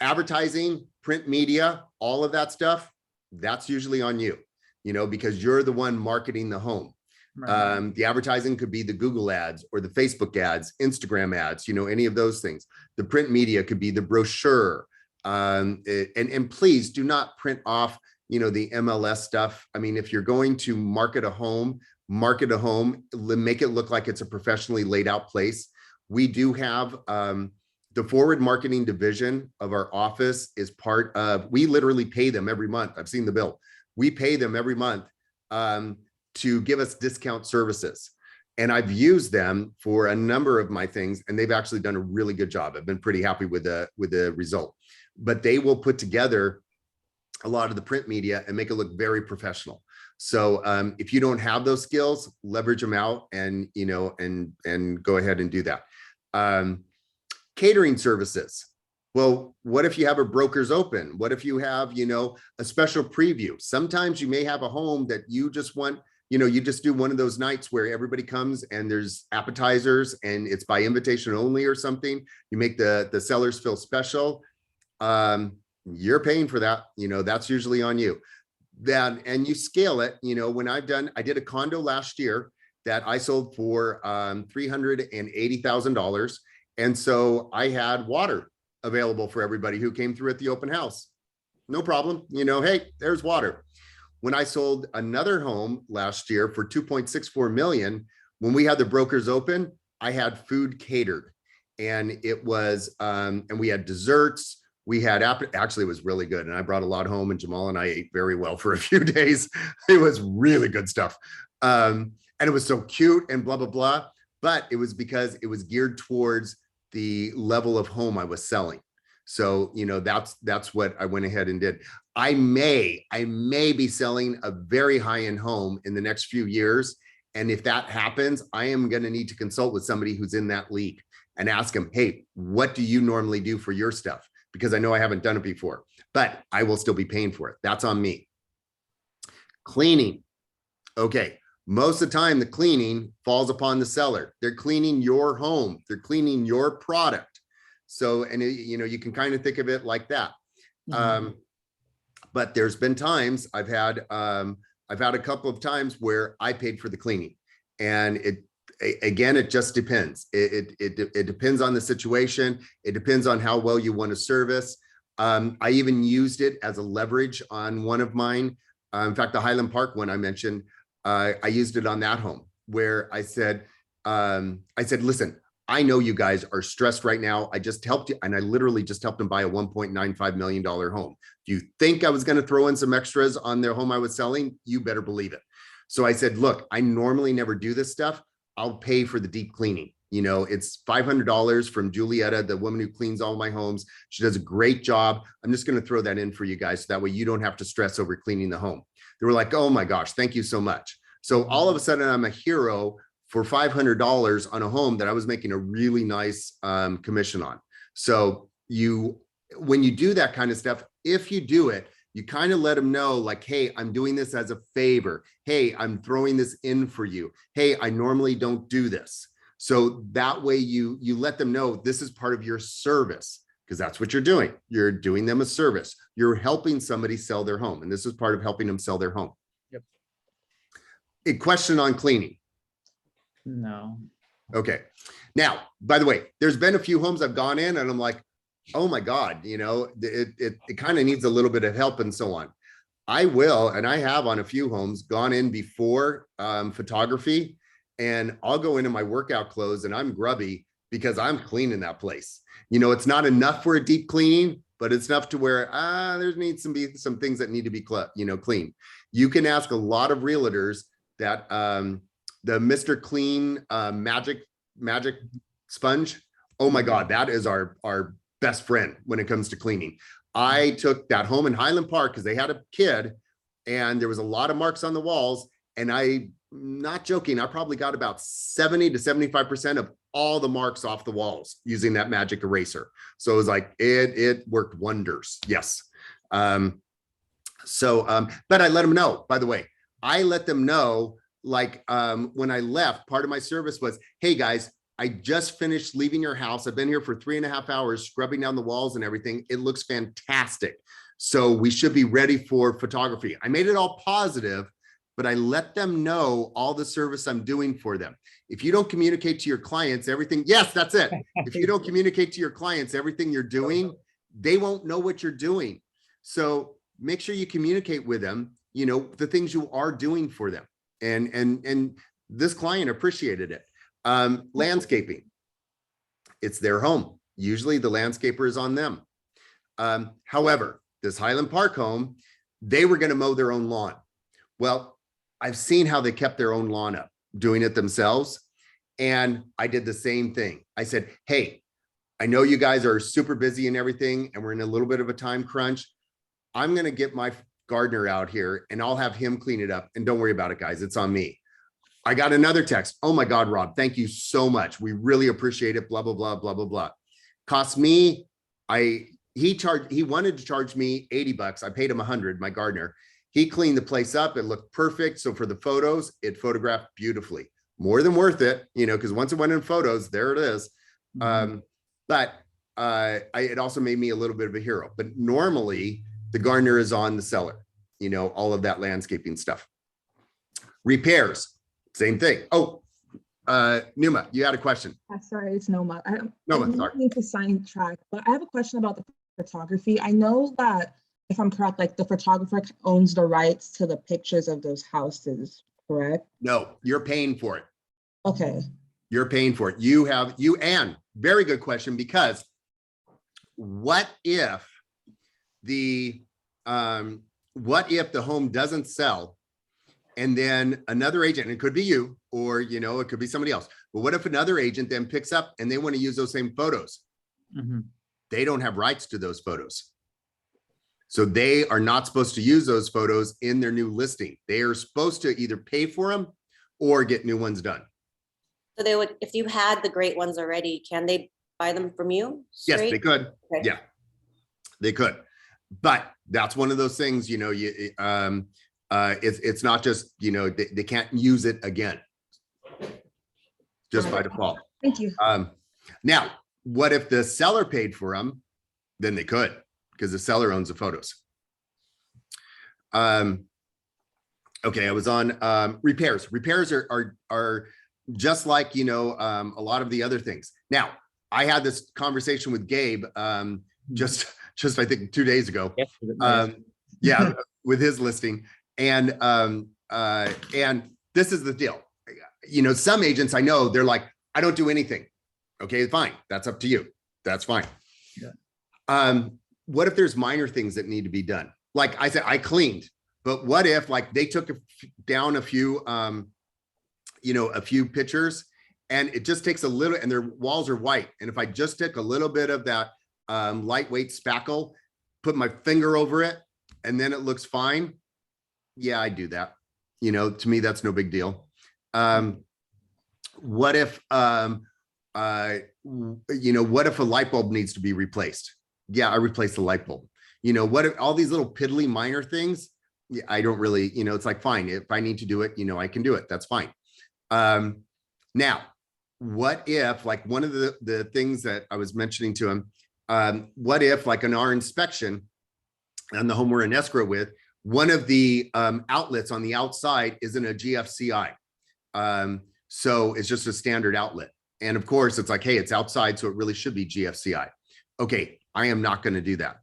Advertising, print media, all of that stuff, that's usually on you, because you're the one marketing the home. Right. The advertising could be the Google ads or the Facebook ads, Instagram ads, any of those things. The print media could be the brochure. And please do not print off, the MLS stuff. I mean, if you're going to market a home, make it look like it's a professionally laid out place. We do have, the forward marketing division of our office is part of, we literally pay them every month. I've seen the bill. We pay them every month to give us discount services. And I've used them for a number of my things, and they've actually done a really good job. I've been pretty happy with the result. But they will put together a lot of the print media and make it look very professional. So if you don't have those skills, leverage them out and, and go ahead and do that. Catering services. Well, what if you have a broker's open? What if you have, a special preview? Sometimes you may have a home that you just want, you just do one of those nights where everybody comes and there's appetizers and it's by invitation only or something. You make the sellers feel special. You're paying for that. That's usually on you. And you scale it. When I did a condo last year that I sold for $380,000. And so I had water available for everybody who came through at the open house. No problem. Hey, there's water. When I sold another home last year for 2.64 million, when we had the brokers open, I had food catered, and it was, and we had desserts. We had, actually, it was really good. And I brought a lot home, and Jamal and I ate very well for a few days. It was really good stuff. And it was so cute and blah, blah, blah. But it was because it was geared towards the level of home I was selling. So, that's what I went ahead and did. I may be selling a very high-end home in the next few years. And if that happens, I am going to need to consult with somebody who's in that league and ask them, hey, what do you normally do for your stuff? Because I know I haven't done it before, but I will still be paying for it. That's on me. Cleaning. Okay. Most of the time, the cleaning falls upon the seller. They're cleaning your home. Couldn't cleaning your product. So, and you can kind of think of it like that. But there's been times I've had a couple of times where I paid for the cleaning, and it just depends. It depends on the situation. It depends on how well you want to service. I even used it as a leverage on one of mine. In fact, the Highland Park one I mentioned, I used it on that home where I said, listen, I know you guys are stressed right now. I just helped you. And I literally just helped them buy a $1.95 million home. Do you think I was going to throw in some extras on their home I was selling? You better believe it. So I said, look, I normally never do this stuff. I'll pay for the deep cleaning. You know, it's $500 from Julietta, the woman who cleans all my homes. She does a great job. I'm just going to throw that in for you guys. So that way you don't have to stress over cleaning the home. They were like, oh my gosh, thank you so much. So all of a sudden I'm a hero for $500 on a home that I was making a really nice commission on. So when you do that kind of stuff, if you do it, you kind of let them know like, hey, I'm doing this as a favor. Hey, I'm throwing this in for you. Hey, I normally don't do this. So that way you let them know this is part of your service, because that's what you're doing. You're doing them a service. You're helping somebody sell their home. And this is part of helping them sell their home. Yep. A question on cleaning. No. Okay. Now, by the way, there's been a few homes I've gone in and I'm like, oh my God, you know, it kind of needs a little bit of help and so on. I will, and I have on a few homes gone in before photography, and I'll go into my workout clothes and I'm grubby because I'm cleaning that place. You know, it's not enough for a deep cleaning, but it's enough to where there needs to be some things that need to be clean. You can ask a lot of realtors that the Mr. Clean magic sponge. Oh my God, that is our best friend when it comes to cleaning. I took that home in Highland Park because they had a kid and there was a lot of marks on the walls. And I'm not joking, I probably got about 70 to 75% of all the marks off the walls using that magic eraser. So it was like, it worked wonders. Yes. But I let them know, by the way, I let them know, like when I left, part of my service was, hey guys, I just finished leaving your house. I've been here for 3.5 hours, scrubbing down the walls and everything. It looks fantastic. So we should be ready for photography. I made it all positive, but I let them know all the service I'm doing for them. If you don't communicate to your clients everything, yes, that's it. If you don't communicate to your clients everything you're doing, they won't know what you're doing. So make sure you communicate with them, you know, the things you are doing for them. And this client appreciated it. Landscaping, it's their home. Usually the landscaper is on them. However, this Highland Park home, they were going to mow their own lawn. Well, I've seen how they kept their own lawn up, doing it themselves. And I did the same thing. I said, hey, I know you guys are super busy and everything, and we're in a little bit of a time crunch. I'm going to get my gardener out here and I'll have him clean it up. And don't worry about it, guys. It's on me. I got another text. Oh my God, Rob, thank you so much. We really appreciate it. Blah, blah, blah, blah, blah, blah. Cost me, he wanted to charge me $80. I paid him 100, my gardener. He cleaned the place up. It looked perfect. So for the photos, it photographed beautifully. More than worth it, you know, because once it went in photos, there it is. But it also made me a little bit of a hero. But normally the gardener is on the seller, you know, all of that landscaping stuff. Repairs. Same thing. Oh, Numa, you had a question. Sorry, it's Noma. Noma, I'm sorry. not meaning to sidetrack, but I have a question about the photography. I know that, if I'm correct, like the photographer owns the rights to the pictures of those houses, correct? No, you're paying for it. Okay. You're paying for it. And very good question, because what if the home doesn't sell? And then another agent, and it could be you, or, you know, it could be somebody else. But what if another agent then picks up and they want to use those same photos? They don't have rights to those photos. So they are not supposed to use those photos in their new listing. They are supposed to either pay for them or get new ones done. So they would, if you had the great ones already, can they buy them from you? Yes, straight? they could. Okay. Yeah, they could. But that's one of those things, you know, it's not just, you know, they can't use it again just by default. Thank you. Now, what if the seller paid for them? Then they could, because the seller owns the photos. Okay, I was on repairs. Repairs are just like, you know, a lot of the other things. Now, I had this conversation with Gabe just I think 2 days ago. Yeah, with his listing. And this is the deal. You know, some agents I know, they're like, I don't do anything. Okay, fine. That's up to you. That's fine. Yeah. What if there's minor things that need to be done? Like I said, I cleaned, but what if like they took down a few, you know, a few pictures And it just takes a little, and their walls are white. And if I just took a little bit of that lightweight spackle, put my finger over it, and then it looks fine. Yeah, I do that. You know, to me, that's no big deal. What if, you know, what if a light bulb needs to be replaced? Yeah, I replace the light bulb. You know, what if all these little piddly minor things? Yeah, I don't really, you know, it's like, fine, if I need to do it, you know, I can do it. That's fine. Now, what if, like one of the things that I was mentioning to him, what if like in our inspection on the home we're in escrow with, one of the outlets on the outside isn't a GFCI. So it's just a standard outlet. And of course it's like, hey, it's outside, so it really should be GFCI. Okay, I am not going to do that.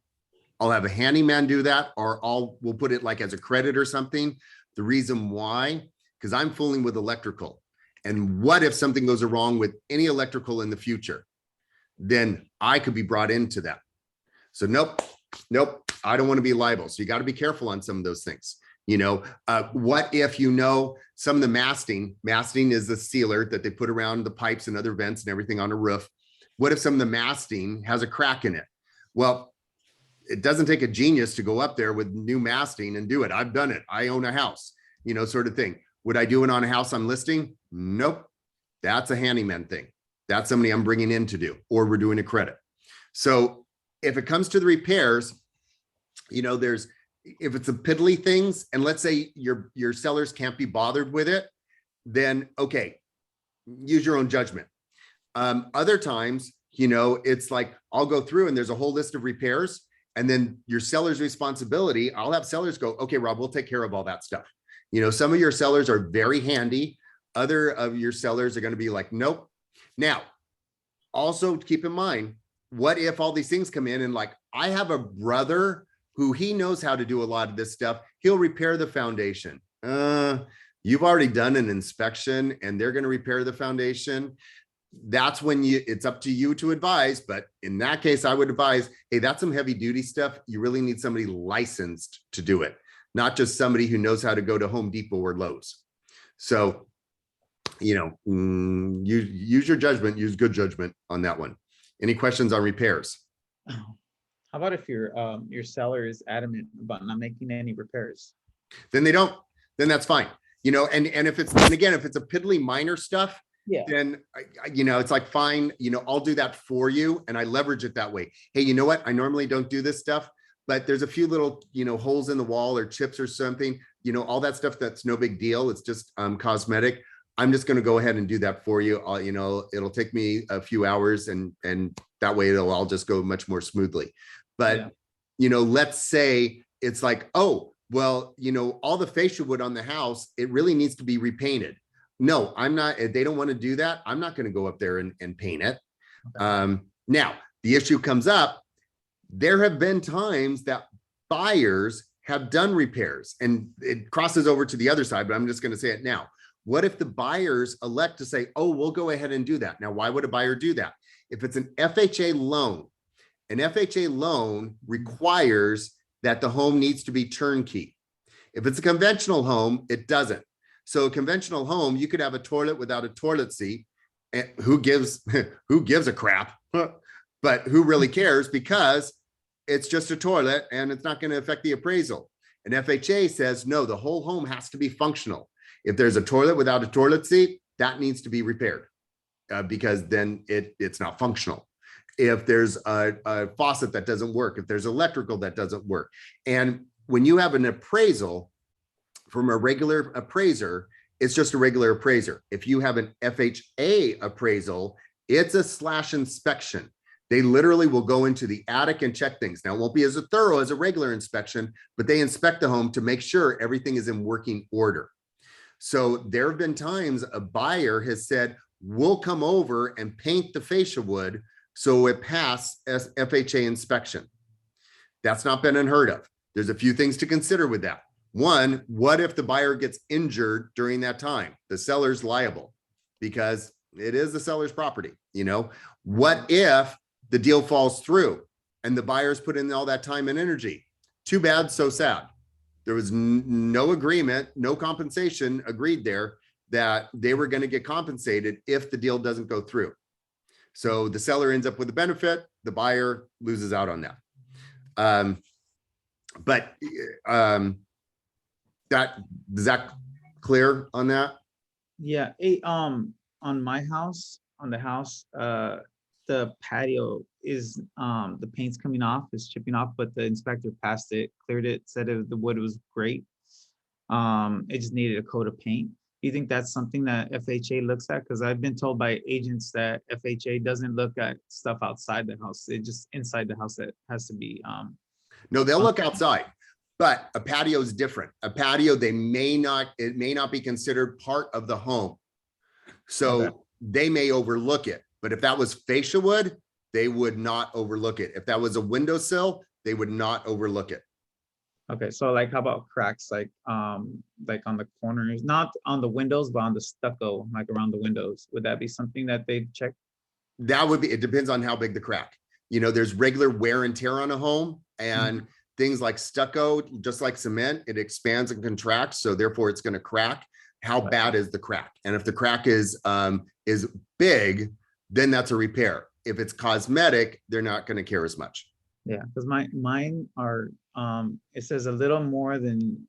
I'll have a handyman do that, or we'll put it like as a credit or something. The reason why, because I'm fooling with electrical. And what if something goes wrong with any electrical in the future? Then I could be brought into that. So nope, I don't want to be liable. So you got to be careful on some of those things. You know, what if, you know, some of the masting is the sealer that they put around the pipes and other vents and everything on a roof. What if some of the masting has a crack in it? Well, it doesn't take a genius to go up there with new masting and do it. I've done it. I own a house, you know, sort of thing. Would I do it on a house I'm listing? Nope. That's a handyman thing. That's somebody I'm bringing in to do, or we're doing a credit. So if it comes to the repairs, you know, if it's a piddly things, and let's say your sellers can't be bothered with it, then okay, use your own judgment. Other times, you know, it's like, I'll go through and there's a whole list of repairs, and then your seller's responsibility, I'll have sellers go, okay, Rob, we'll take care of all that stuff. You know, some of your sellers are very handy. Other of your sellers are going to be like, nope. Now, also keep in mind, what if all these things come in and like, I have a brother who he knows how to do a lot of this stuff. He'll repair the foundation. You've already done an inspection and they're going to repair the foundation. That's when it's up to you to advise. But in that case, I would advise, hey, that's some heavy duty stuff. You really need somebody licensed to do it, not just somebody who knows how to go to Home Depot or Lowe's. So, you know, use your judgment, use good judgment on that one. Any questions on repairs? How about if your seller is adamant about not making any repairs? Then they don't, then that's fine. You know, and if it's, and again, if it's a piddly minor stuff, Yeah. then, you know, it's like, fine, you know, I'll do that for you. And I leverage it that way. Hey, you know what? I normally don't do this stuff, but there's a few little, you know, holes in the wall or chips or something, you know, all that stuff, that's no big deal. It's just cosmetic. I'm just going to go ahead and do that for you. You know, it'll take me a few hours and that way it'll all just go much more smoothly. But, Yeah. you know, let's say it's like, oh, well, you know, all the fascia wood on the house, it really needs to be repainted. No, I'm not, if they don't want to do that, I'm not going to go up there and paint it. Now, the issue comes up. There have been times that buyers have done repairs, and it crosses over to the other side, but I'm just going to say it now. What if the buyers elect to say, oh, we'll go ahead and do that? Now, why would a buyer do that? If it's an FHA loan, an FHA loan requires that the home needs to be turnkey. If it's a conventional home, it doesn't. So a conventional home, you could have a toilet without a toilet seat. And who gives a crap? But who really cares? Because it's just a toilet and it's not going to affect the appraisal. And FHA says, no, the whole home has to be functional. If there's a toilet without a toilet seat, that needs to be repaired because then it's not functional. If there's a faucet that doesn't work, if there's electrical that doesn't work. And when you have an appraisal from a regular appraiser, it's just a regular appraiser. If you have an FHA appraisal, it's a slash inspection. They literally will go into the attic and check things. Now, it won't be as thorough as a regular inspection, but they inspect the home to make sure everything is in working order. So there have been times a buyer has said, we'll come over and paint the fascia wood so it passed as FHA inspection. That's not been unheard of. There's a few things to consider with that. One, what if the buyer gets injured during that time? The seller's liable because it is the seller's property. You know, what if the deal falls through and the buyers put in all that time and energy? Too bad, so sad. There was no agreement, no compensation agreed there. that they were going to get compensated if the deal doesn't go through. So the seller ends up with a benefit, the buyer loses out on that. But is that clear on that? Yeah, on my house, on the house, the patio is, the paint's coming off, is chipping off, but the inspector passed it, cleared it, said the wood was great. It just needed a coat of paint. Do you think that's something that FHA looks at? Because I've been told by agents that FHA doesn't look at stuff outside the house. It just inside the house that has to be, No, they'll look outside, but a patio is different. A patio, it may not be considered part of the home. So Okay. they may overlook it, but if that was fascia wood, they would not overlook it. If that was a windowsill, they would not overlook it. okay, so like how about cracks, like on the corners, not on the windows, but on the stucco, like around the windows? Would that be something that they check? That would be, it depends on how big the crack. You know, there's regular wear and tear on a home, and things like stucco, just like cement, it expands and contracts. So therefore it's going to crack. How Right. bad is the crack? And if the crack is big, then that's a repair. If it's cosmetic, they're not going to care as much. Yeah, because mine are, it says a little more than,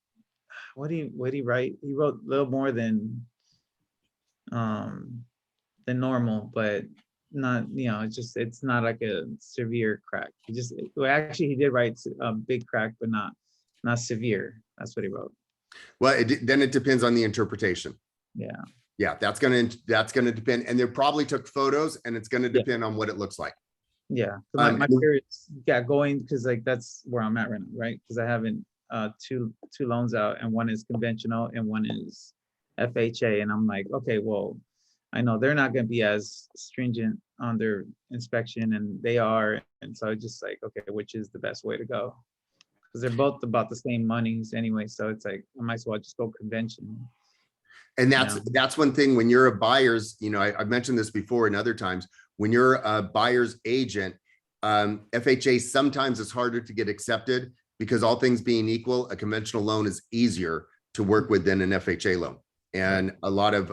what do you write? He wrote a little more than normal, but not, it's not like a severe crack. Well, actually he did write a big crack, but not severe. That's what he wrote. Well, then it depends on the interpretation. Yeah. Yeah, that's gonna depend. And they probably took photos, and it's gonna Yeah. depend on what it looks like. Yeah, 'cause my Um, fear is, going, because like that's where I'm at right now, right? Because I haven't two loans out, and one is conventional and one is FHA, and I'm like, okay, well, I know they're not gonna be as stringent on their inspection, and they are, and so it's just like, okay, which is the best way to go? Because they're both about the same monies anyway, so it's like I might as well just go conventional. And Yeah. that's one thing when you're a buyer's, I've mentioned this before and other times, when you're a buyer's agent, FHA sometimes is harder to get accepted because all things being equal, a conventional loan is easier to work with than an FHA loan. And a lot of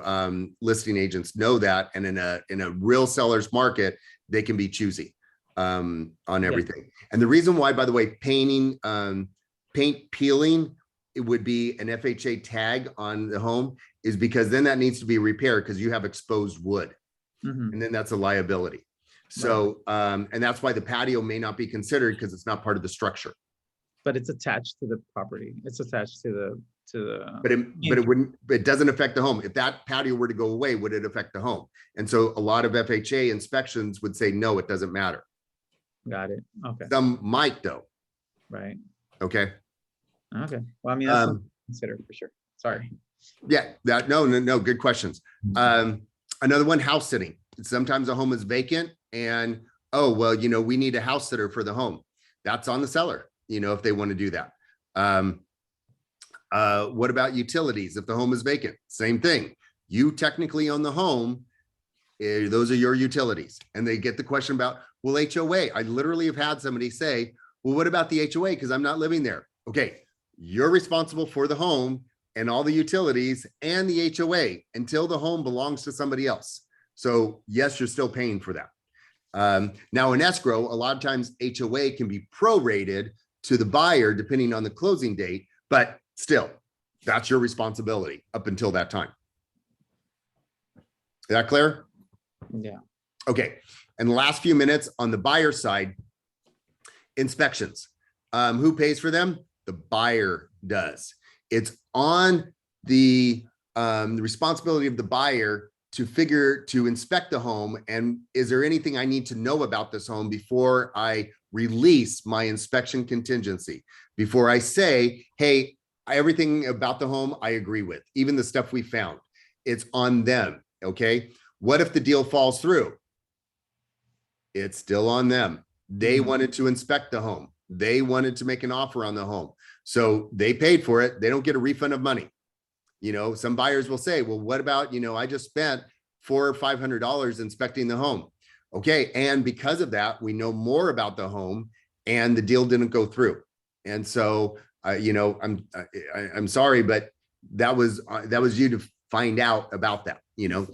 listing agents know that. And in a real seller's market, they can be choosy on everything. And the reason why, by the way, paint peeling, it would be an FHA tag on the home, is because then that needs to be repaired because you have exposed wood, Mhm. and then that's a liability. So, and that's why the patio may not be considered because it's not part of the structure. But it's attached to the property. It's attached to the. But it doesn't affect the home. If that patio were to go away, would it affect the home? And so a lot of FHA inspections would say, no, it doesn't matter. Got it. Okay, Some might though. right. Okay. Okay. Well, I mean, that's something to consider for sure. Sorry. Yeah, no, good questions. Another one, house sitting. Sometimes a home is vacant and, oh, well, we need a house sitter for the home. That's on the seller, if they want to do that. What about utilities? If the home is vacant, same thing. You technically own the home. Those are your utilities. And they get the question about, well, HOA. I literally have had somebody say, well, what about the HOA? Because I'm not living there. Okay, you're responsible for the home and all the utilities and the HOA until the home belongs to somebody else. So yes, you're still paying for that. Now in escrow, a lot of times HOA can be prorated to the buyer depending on the closing date, but still, that's your responsibility up until that time. Is that clear? Yeah. Okay. And the last few minutes on the buyer side, inspections. Who pays for them? The buyer does. It's on the responsibility of the buyer to inspect the home. And is there anything I need to know about this home before I release my inspection contingency? Before I say, hey, everything about the home I agree with, even the stuff we found. It's on them. Okay. What if the deal falls through? It's still on them. They wanted to inspect the home. They wanted to make an offer on the home. So they paid for it. They don't get a refund of money. Some buyers will say, well, what about, I just spent $400 or $500 inspecting the home. Okay. And because of that, we know more about the home and the deal didn't go through. And so, I'm sorry, but that was you to find out about that. You know,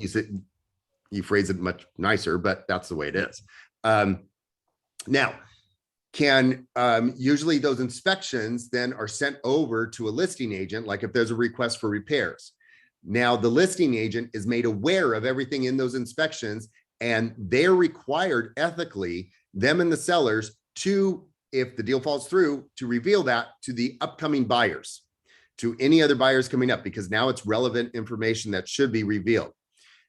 you phrase it much nicer, but that's the way it is. Now, usually those inspections then are sent over to a listing agent, like if there's a request for repairs. Now, the listing agent is made aware of everything in those inspections, and they're required ethically, them and the sellers, to, if the deal falls through, to reveal that to the upcoming buyers, to any other buyers coming up, because now it's relevant information that should be revealed.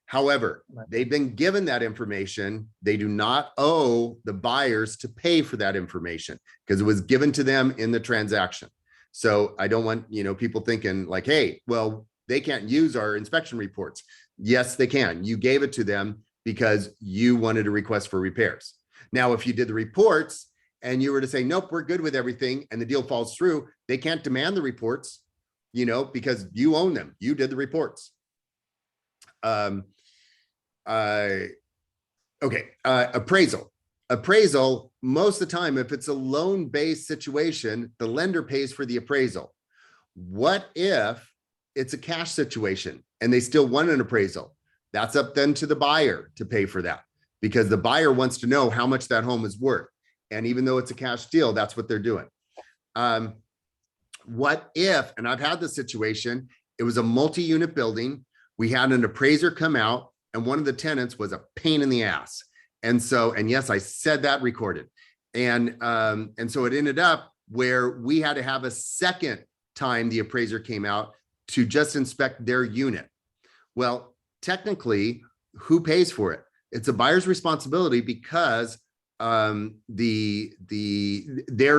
However, they've been given that information. They do not owe the buyers to pay for that information because it was given to them in the transaction. So I don't want, people thinking like, hey, well, they can't use our inspection reports. Yes, they can. You gave it to them because you wanted a request for repairs. Now, if you did the reports and you were to say, nope, we're good with everything, and the deal falls through, they can't demand the reports, because you own them. You did the reports. Appraisal, most of the time, if it's a loan-based situation, the lender pays for the appraisal. What if it's a cash situation and they still want an appraisal? That's up then to the buyer to pay for that, because the buyer wants to know how much that home is worth. And even though it's a cash deal, that's what they're doing. What if, and I've had this situation, it was a multi-unit building. We had an appraiser come out, and one of the tenants was a pain in the ass. And yes, I said that recorded. And so it ended up where we had to have a second time the appraiser came out to just inspect their unit. Well, technically, who pays for it? It's a buyer's responsibility because their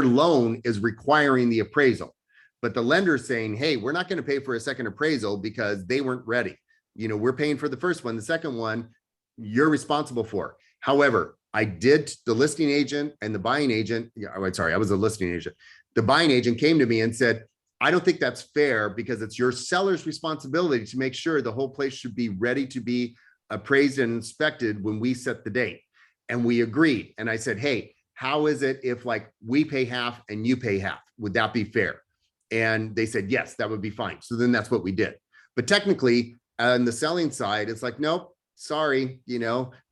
loan is requiring the appraisal. But the lender's saying, hey, we're not going to pay for a second appraisal because they weren't ready. We're paying for the first one. The second one, you're responsible for. However, the listing agent and the buying agent, I was a listing agent. The buying agent came to me and said, I don't think that's fair because it's your seller's responsibility to make sure the whole place should be ready to be appraised and inspected when we set the date. And we agreed. And I said, hey, how is it if we pay half and you pay half? Would that be fair? And they said, yes, that would be fine. So then that's what we did. But technically, on the selling side, it's like, nope, sorry.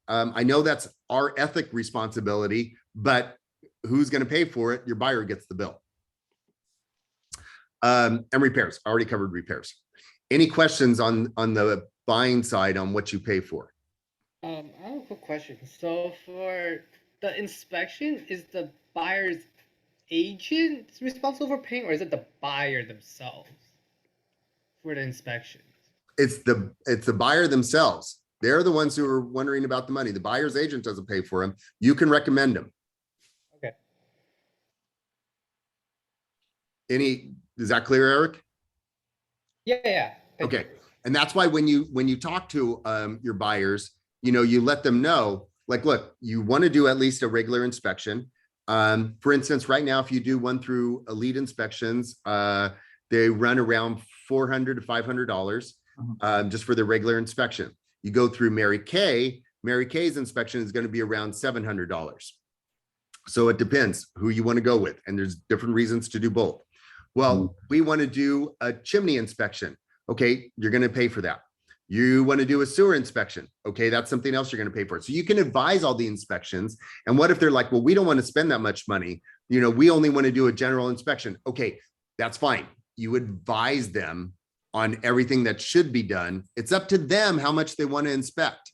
I know that's our ethic responsibility, but who's going to pay for it? Your buyer gets the bill. And repairs, I already covered repairs. Any questions on the buying side on what you pay for? I have a quick question. So for the inspection, is the buyer's agent responsible for paying, or is it the buyer themselves for the inspection? It's the buyer themselves. They're the ones who are wondering about the money. The buyer's agent doesn't pay for them. You can recommend them. Okay. Is that clear, Eric? Yeah. Thank Okay. you. And that's why when you talk to your buyers, you let them know, look, you want to do at least a regular inspection. For instance, right now, if you do one through Elite Inspections, they run around $400 to $500 just for the regular inspection. You go through Mary Kay, Mary Kay's inspection is going to be around $700. So it depends who you want to go with. And there's different reasons to do both. Well, we want to do a chimney inspection. Okay, you're going to pay for that. You want to do a sewer inspection. Okay, that's something else you're going to pay for. So you can advise all the inspections. And what if they're like, well, we don't want to spend that much money. We only want to do a general inspection. Okay, that's fine. You advise them on everything that should be done. It's up to them how much they want to inspect.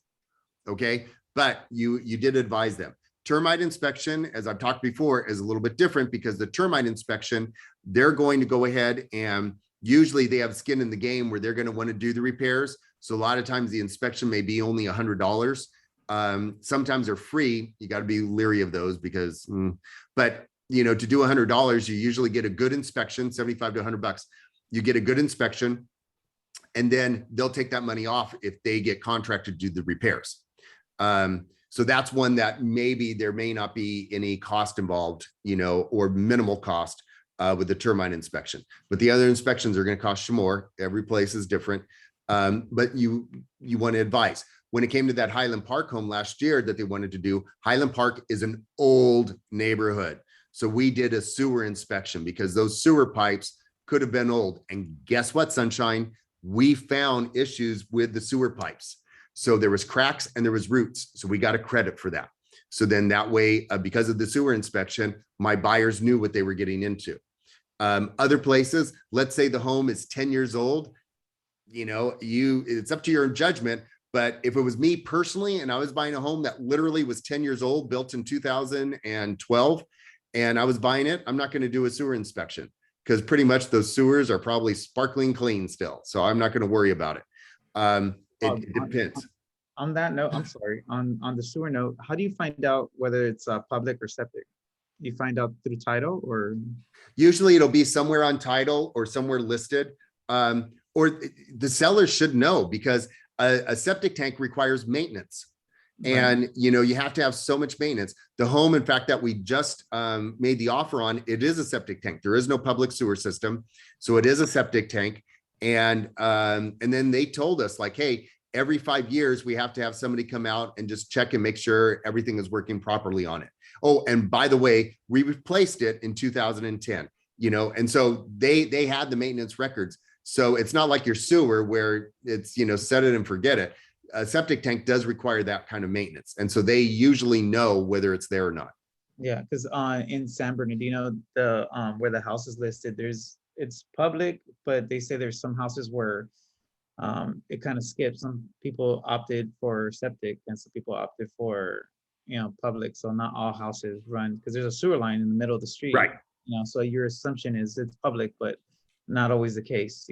Okay, but you did advise them. Termite inspection, as I've talked before, is a little bit different because the termite inspection, they're going to go ahead and usually they have skin in the game where they're going to want to do the repairs. So a lot of times the inspection may be only $100. Sometimes they're free. You got to be leery of those because, but to do $100, you usually get a good inspection, 75 to $100. You get a good inspection, and then they'll take that money off if they get contracted to do the repairs. So that's one that maybe there may not be any cost involved, or minimal cost with the termite inspection. But the other inspections are going to cost you more. Every place is different. But you want to advise. When it came to that Highland Park home last year that they wanted to do, Highland Park is an old neighborhood. So we did a sewer inspection because those sewer pipes could have been old. And guess what, Sunshine? we found issues with the sewer pipes. So there was cracks and there was roots. So we got a credit for that. So then that way, because of the sewer inspection, my buyers knew what they were getting into. Other places, let's say the home is 10 years old, it's up to your judgment. But if it was me personally, and I was buying a home that literally was 10 years old, built in 2012, and I was buying it, I'm not going to do a sewer inspection because pretty much those sewers are probably sparkling clean still. So I'm not going to worry about it. It depends. On that note, I'm sorry, on the sewer note, how do you find out whether it's public or septic? You find out through title or? Usually it'll be somewhere on title or somewhere listed, or the seller should know because a septic tank requires maintenance. Right. And you have to have so much maintenance. The home, in fact, that we just made the offer on, it is a septic tank. There is no public sewer system, so it is a septic tank. And then they told us like, hey, every 5 years we have to have somebody come out and just check and make sure everything is working properly on it. Oh, and by the way, we replaced it in 2010. And so they had the maintenance records. So it's not like your sewer where it's set it and forget it. A septic tank does require that kind of maintenance, and so they usually know whether it's there or not. Yeah, because in San Bernardino, the where the house is listed, it's public, but they say there's some houses where it kind of skips. Some people opted for septic and some people opted for public. So not all houses run because there's a sewer line in the middle of the street. Right. So your assumption is it's public, but not always the case,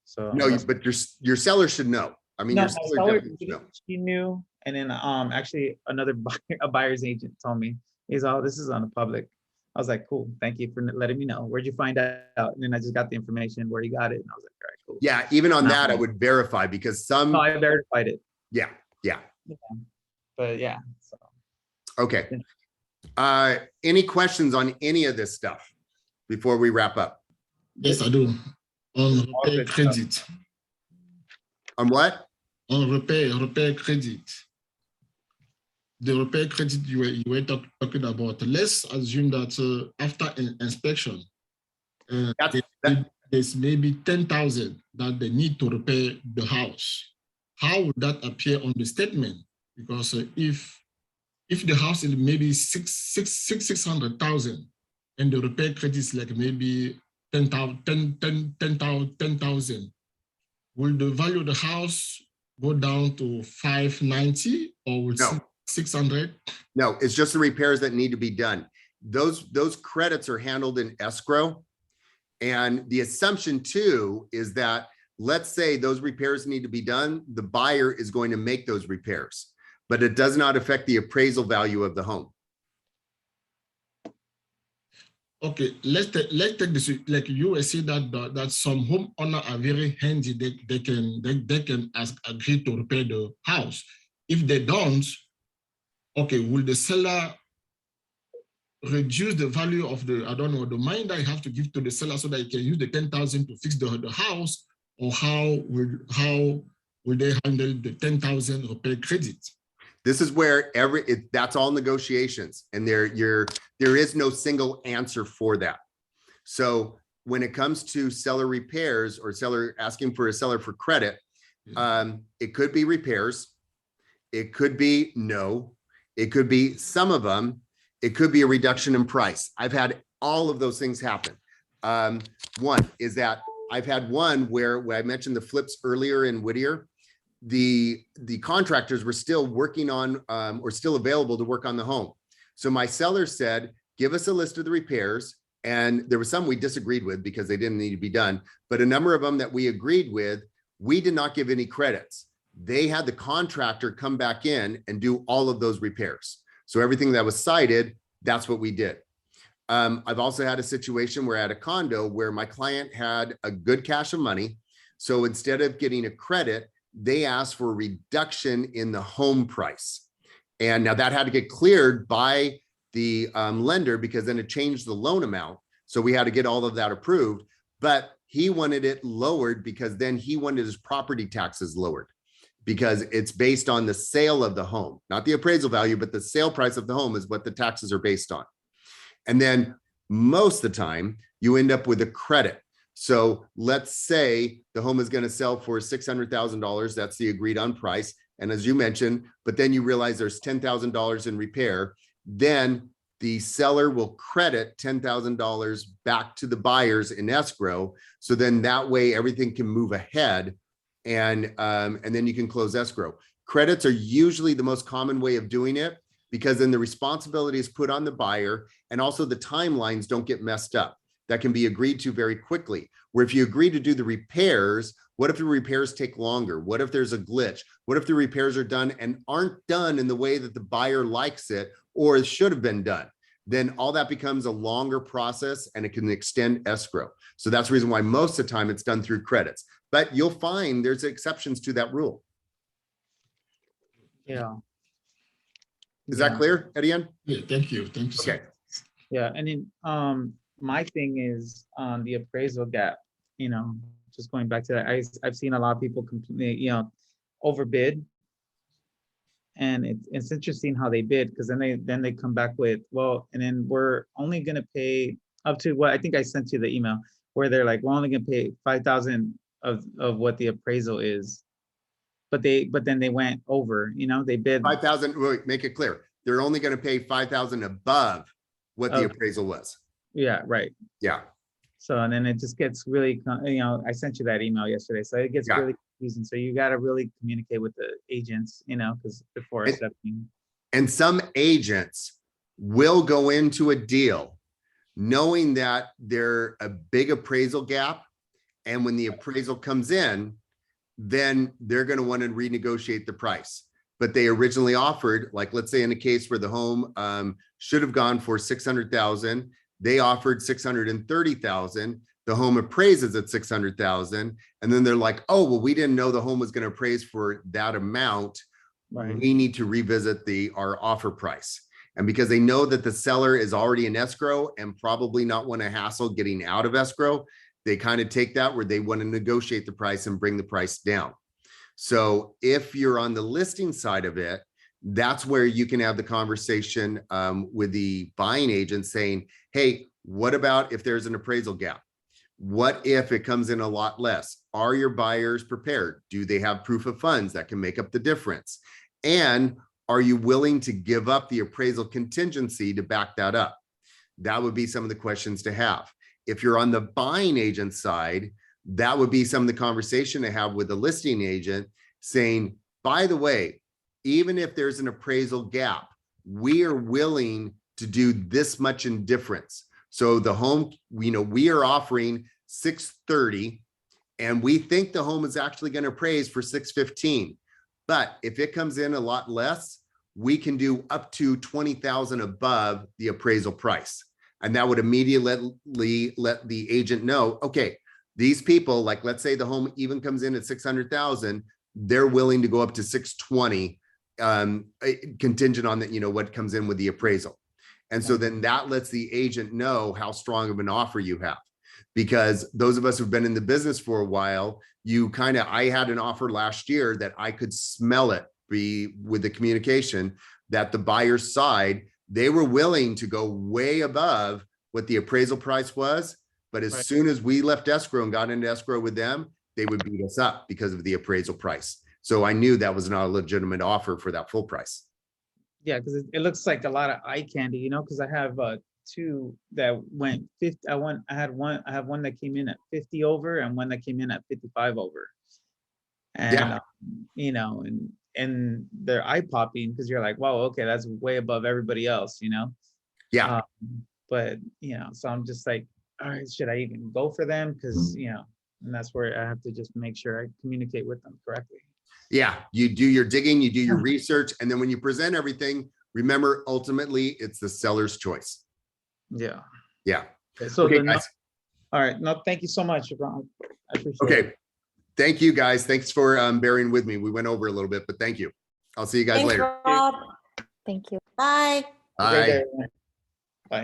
So No, but your seller should know. I mean, no, your my seller seller, definitely should know. she knew, and then actually another a buyer's agent told me, he's all, this is on the public. I was like, cool, thank you for letting me know. Where'd you find out? And then I just got the information where you got it, and I was like, all right, cool. Yeah, even on Not that, I me. would verify because some. No, I verified it. Yeah. But yeah. So Okay. Any questions on any of this stuff before we wrap up? Yes, I do. On repair credit. On what? On repair credit. The repair credit you were talking about. Let's assume that after an inspection, there's maybe 10,000 that they need to repair the house. How would that appear on the statement? Because if the house is maybe 600,000 and the repair credit is like maybe 10,000, will the value of the house go down to 590 or will No. 600? No, it's just the repairs that need to be done. Those credits are handled in escrow. And the assumption too is that, let's say those repairs need to be done, the buyer is going to make those repairs, but it does not affect the appraisal value of the home. Okay, let's take this. Like you will see that some homeowners are very handy. They can agree to repair the house. If they don't, okay, will the seller reduce the value of the the money that you have to give to the seller so that you can use the 10,000 to fix the house, or how will they handle the 10,000 repair credit? This is where that's all negotiations, and there is no single answer for that. So when it comes to seller repairs or seller asking for a seller for credit, it could be repairs, it could be no, it could be some of them, it could be a reduction in price. I've had all of those things happen. One is that I've had one where I mentioned the flips earlier in Whittier. The contractors were still working on or still available to work on the home. So my seller said, give us a list of the repairs. And there were some we disagreed with because they didn't need to be done. But a number of them that we agreed with, we did not give any credits. They had the contractor come back in and do all of those repairs. So everything that was cited, that's what we did. I've also had a situation where I had a condo where my client had a good cache of money. So instead of getting a credit, they asked for a reduction in the home price. And now that had to get cleared by the lender because then it changed the loan amount. So we had to get all of that approved, but he wanted it lowered because then he wanted his property taxes lowered because it's based on the sale of the home, not the appraisal value, but the sale price of the home is what the taxes are based on. And then most of the time you end up with a credit. So let's say the home is going to sell for $600,000. That's the agreed on price. And as you mentioned, but then you realize there's $10,000 in repair, then the seller will credit $10,000 back to the buyers in escrow. So then that way everything can move ahead, and then you can close escrow. Credits are usually the most common way of doing it, because then the responsibility is put on the buyer, and also the timelines don't get messed up. That can be agreed to very quickly. Where if you agree to do the repairs, what if the repairs take longer? What if there's a glitch? What if the repairs are done and aren't done in the way that the buyer likes it or it should have been done? Then all that becomes a longer process, and it can extend escrow. So that's the reason why most of the time it's done through credits. But you'll find there's exceptions to that rule. Yeah. Is that clear, Etienne? Yeah, thank you. Thank you. Sir. Okay. Yeah, and then my thing is on the appraisal gap, just going back to that, I've seen a lot of people completely, overbid. And it's interesting how they bid, because then they come back with, well, and then we're only gonna pay up to what I think I sent you the email where they're like, we're only gonna pay 5,000 of what the appraisal is. But then they went over, they bid 5,000, wait, make it clear. They're only going to pay 5,000 above what the Okay. appraisal was. Yeah, right. Yeah. So, and then it just gets really, I sent you that email yesterday, so it gets Yeah. really confusing. So you got to really communicate with the agents, because before It- accepting. And some agents will go into a deal knowing that they're a big appraisal gap. And when the appraisal comes in, then they're going to want to renegotiate the price. But they originally offered, like, let's say in a case where the home should have gone for 600,000, they offered 630,000. The home appraises at 600,000. And then they're like, oh, well, we didn't know the home was going to appraise for that amount. Right. We need to revisit our offer price. And because they know that the seller is already in escrow and probably not want to hassle getting out of escrow, they kind of take that where they want to negotiate the price and bring the price down. So if you're on the listing side of it, that's where you can have the conversation with the buying agent saying, hey, what about if there's an appraisal gap? What if it comes in a lot less? Are your buyers prepared? Do they have proof of funds that can make up the difference? And are you willing to give up the appraisal contingency to back that up? That would be some of the questions to have. If you're on the buying agent side, that would be some of the conversation to have with the listing agent saying, by the way, even if there's an appraisal gap, we are willing to do this much in difference. So the home, we are offering 630 and we think the home is actually going to appraise for 615. But if it comes in a lot less, we can do up to 20,000 above the appraisal price. And that would immediately let the agent know, okay, these people, like, let's say the home even comes in at 600,000, they're willing to go up to 620, contingent on that, what comes in with the appraisal. And so then that lets the agent know how strong of an offer you have. Because those of us who've been in the business for a while, I had an offer last year that I could smell it with the communication that the buyer's side, they were willing to go way above what the appraisal price was. But as soon as we left escrow and got into escrow with them, they would beat us up because of the appraisal price. So I knew that was not a legitimate offer for that full price. Yeah, because it looks like a lot of eye candy, because I have two that went 50. I have one that came in at 50 over and one that came in at 55 over. And and they're eye popping because you're like, wow, okay, that's way above everybody else, Yeah. But so I'm just like, all right, should I even go for them? Because and that's where I have to just make sure I communicate with them correctly. Yeah, you do your digging, you do your research, and then when you present everything, remember, ultimately, it's the seller's choice. Yeah. Yeah. So Okay, guys. all right. No, thank you so much, Ron. I appreciate it. Okay. Thank you, guys. Thanks for bearing with me. We went over a little bit, but thank you. I'll see you guys Thanks, later. Rob. Thank you. Bye. Have a great Bye. day, everyone. Bye.